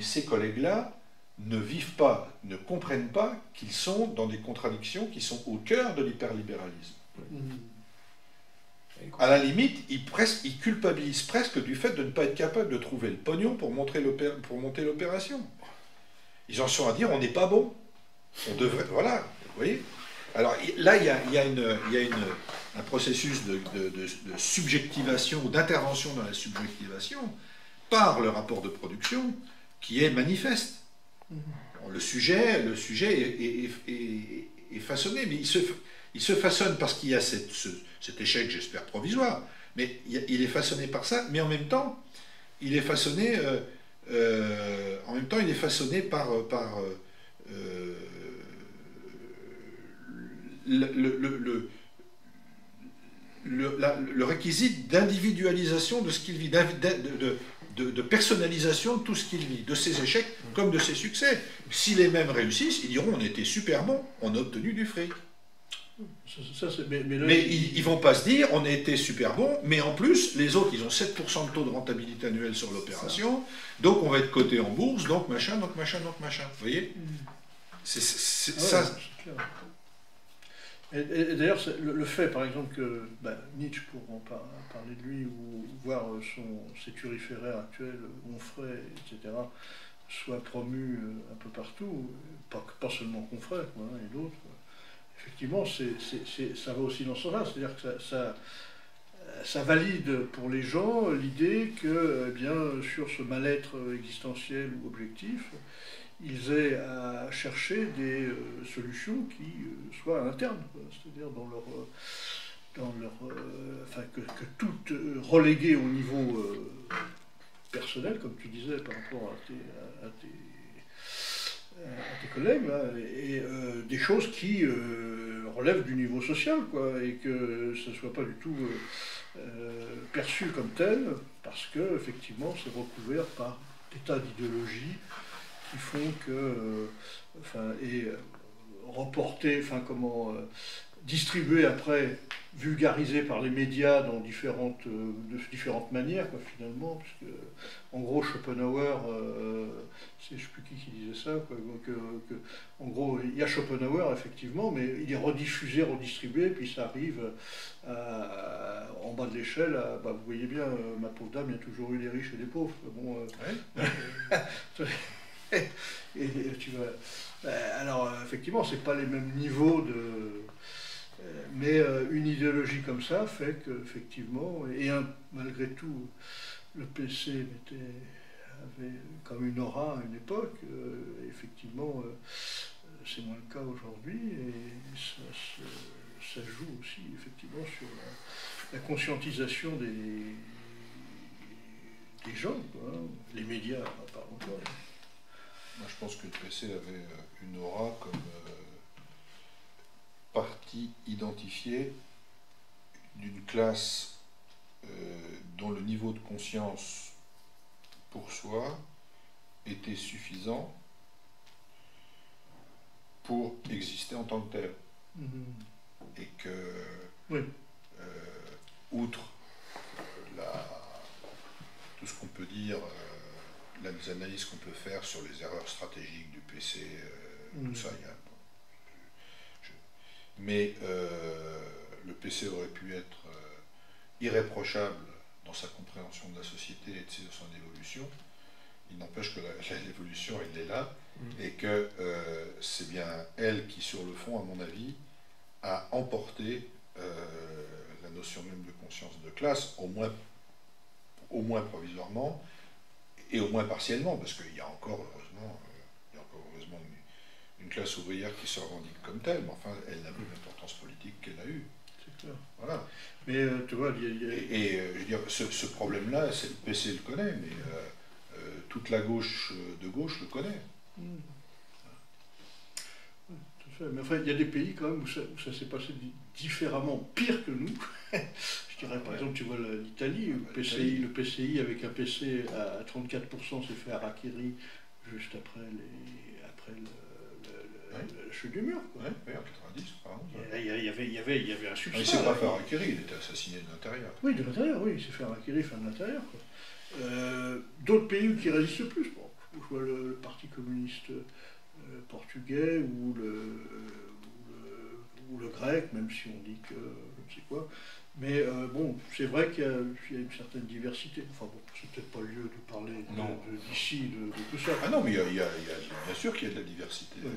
ces collègues-là ne vivent pas, ne comprennent pas qu'ils sont dans des contradictions qui sont au cœur de l'hyperlibéralisme. À la limite, ils culpabilisent presque du fait de ne pas être capable de trouver le pognon pour monter l'opération. Ils en sont à dire on n'est pas bon. On devrait, voilà, vous voyez. Alors là, il y a un processus de subjectivation, d'intervention dans la subjectivation par le rapport de production qui est manifeste. Le sujet est façonné, mais il se façonne parce qu'il y a cet échec, j'espère, provisoire, mais il est façonné par ça, mais en même temps, il est façonné en même temps, il est façonné par le réquisite d'individualisation de ce qu'il vit, de personnalisation de tout ce qu'il vit, de ses échecs comme de ses succès. Si les mêmes réussissent, ils diront on était super bons, on a obtenu du fric. Mais ils ne vont pas se dire on a été super bons, mais en plus, les autres, ils ont 7% de taux de rentabilité annuel sur l'opération, donc on va être coté en bourse, donc machin, donc machin, donc machin. Vous voyez c'est ça. C'est clair. Et d'ailleurs, le fait, par exemple, que Nietzsche, pour en parler de lui, ou voir ses turiféraires actuels, Onfray, etc., soit promu un peu partout, pas seulement Onfray, et d'autres, effectivement, ça va aussi dans ce sens-là. C'est-à-dire que ça valide pour les gens l'idée que, eh bien, sur ce mal-être existentiel ou objectif, ils aient à chercher des solutions qui soient internes, c'est-à-dire enfin, que tout relégué au niveau personnel, comme tu disais, par rapport à tes collègues, là, et des choses qui relèvent du niveau social, quoi, et que ça ne soit pas du tout perçu comme tel, parce que effectivement c'est recouvert par des tas d'idéologies qui font que, reporter, distribuer après, vulgarisé par les médias de différentes manières, quoi, finalement, puisque, en gros, Schopenhauer, je ne sais plus qui disait ça, quoi, en gros, il y a Schopenhauer, effectivement, mais il est rediffusé, redistribué, puis ça arrive en bas de l'échelle, vous voyez bien, ma pauvre dame, il y a toujours eu des riches et des pauvres. Bon, et tu vas... alors, effectivement, c'est pas les mêmes niveaux de... Mais une idéologie comme ça fait qu'effectivement, malgré tout, le PC avait comme une aura à une époque, effectivement, c'est moins le cas aujourd'hui, et ça joue aussi effectivement sur la conscientisation des gens, quoi, hein. Les médias, parlons pas. Moi, je pense que le PC avait une aura comme partie identifiée d'une classe dont le niveau de conscience pour soi était suffisant pour exister en tant que tel. Et que, oui. Outre tout ce qu'on peut dire, les analyses qu'on peut faire sur les erreurs stratégiques du PC, tout ça, mais le PC aurait pu être irréprochable dans sa compréhension de la société et de son évolution. Il n'empêche que l'évolution, elle est là, et que c'est bien elle qui, sur le fond, à mon avis, a emporté la notion même de conscience de classe, au moins provisoirement, et au moins partiellement, parce qu'il y a encore, heureusement, une classe ouvrière qui se revendique comme telle, mais enfin, elle n'a plus l'importance politique qu'elle a eue. C'est clair. Voilà. Mais tu vois, je veux dire, ce problème-là, le PC le connaît, mais toute la gauche de gauche le connaît. Mais enfin, il y a des pays quand même où ça s'est passé différemment, pire que nous. Je dirais par exemple, tu vois l'Italie, le PCI avec un PC à 34% s'est fait harakiri juste après la chute du mur. Oui, en 90, pardon. Il y avait un substrat. Il ne s'est pas fait harakiri, il était assassiné de l'intérieur. Oui, de l'intérieur, oui, il s'est fait harakiri de l'intérieur. D'autres pays qui résistent plus, bon, je vois le Parti communiste portugais ou le grec, même si on dit que je ne sais quoi. Mais bon, c'est vrai qu'il y a une certaine diversité. Enfin bon, c'est peut-être pas le lieu de parler d'ici, de tout ça. Ah non, mais bien sûr qu'il y a de la diversité. Ouais.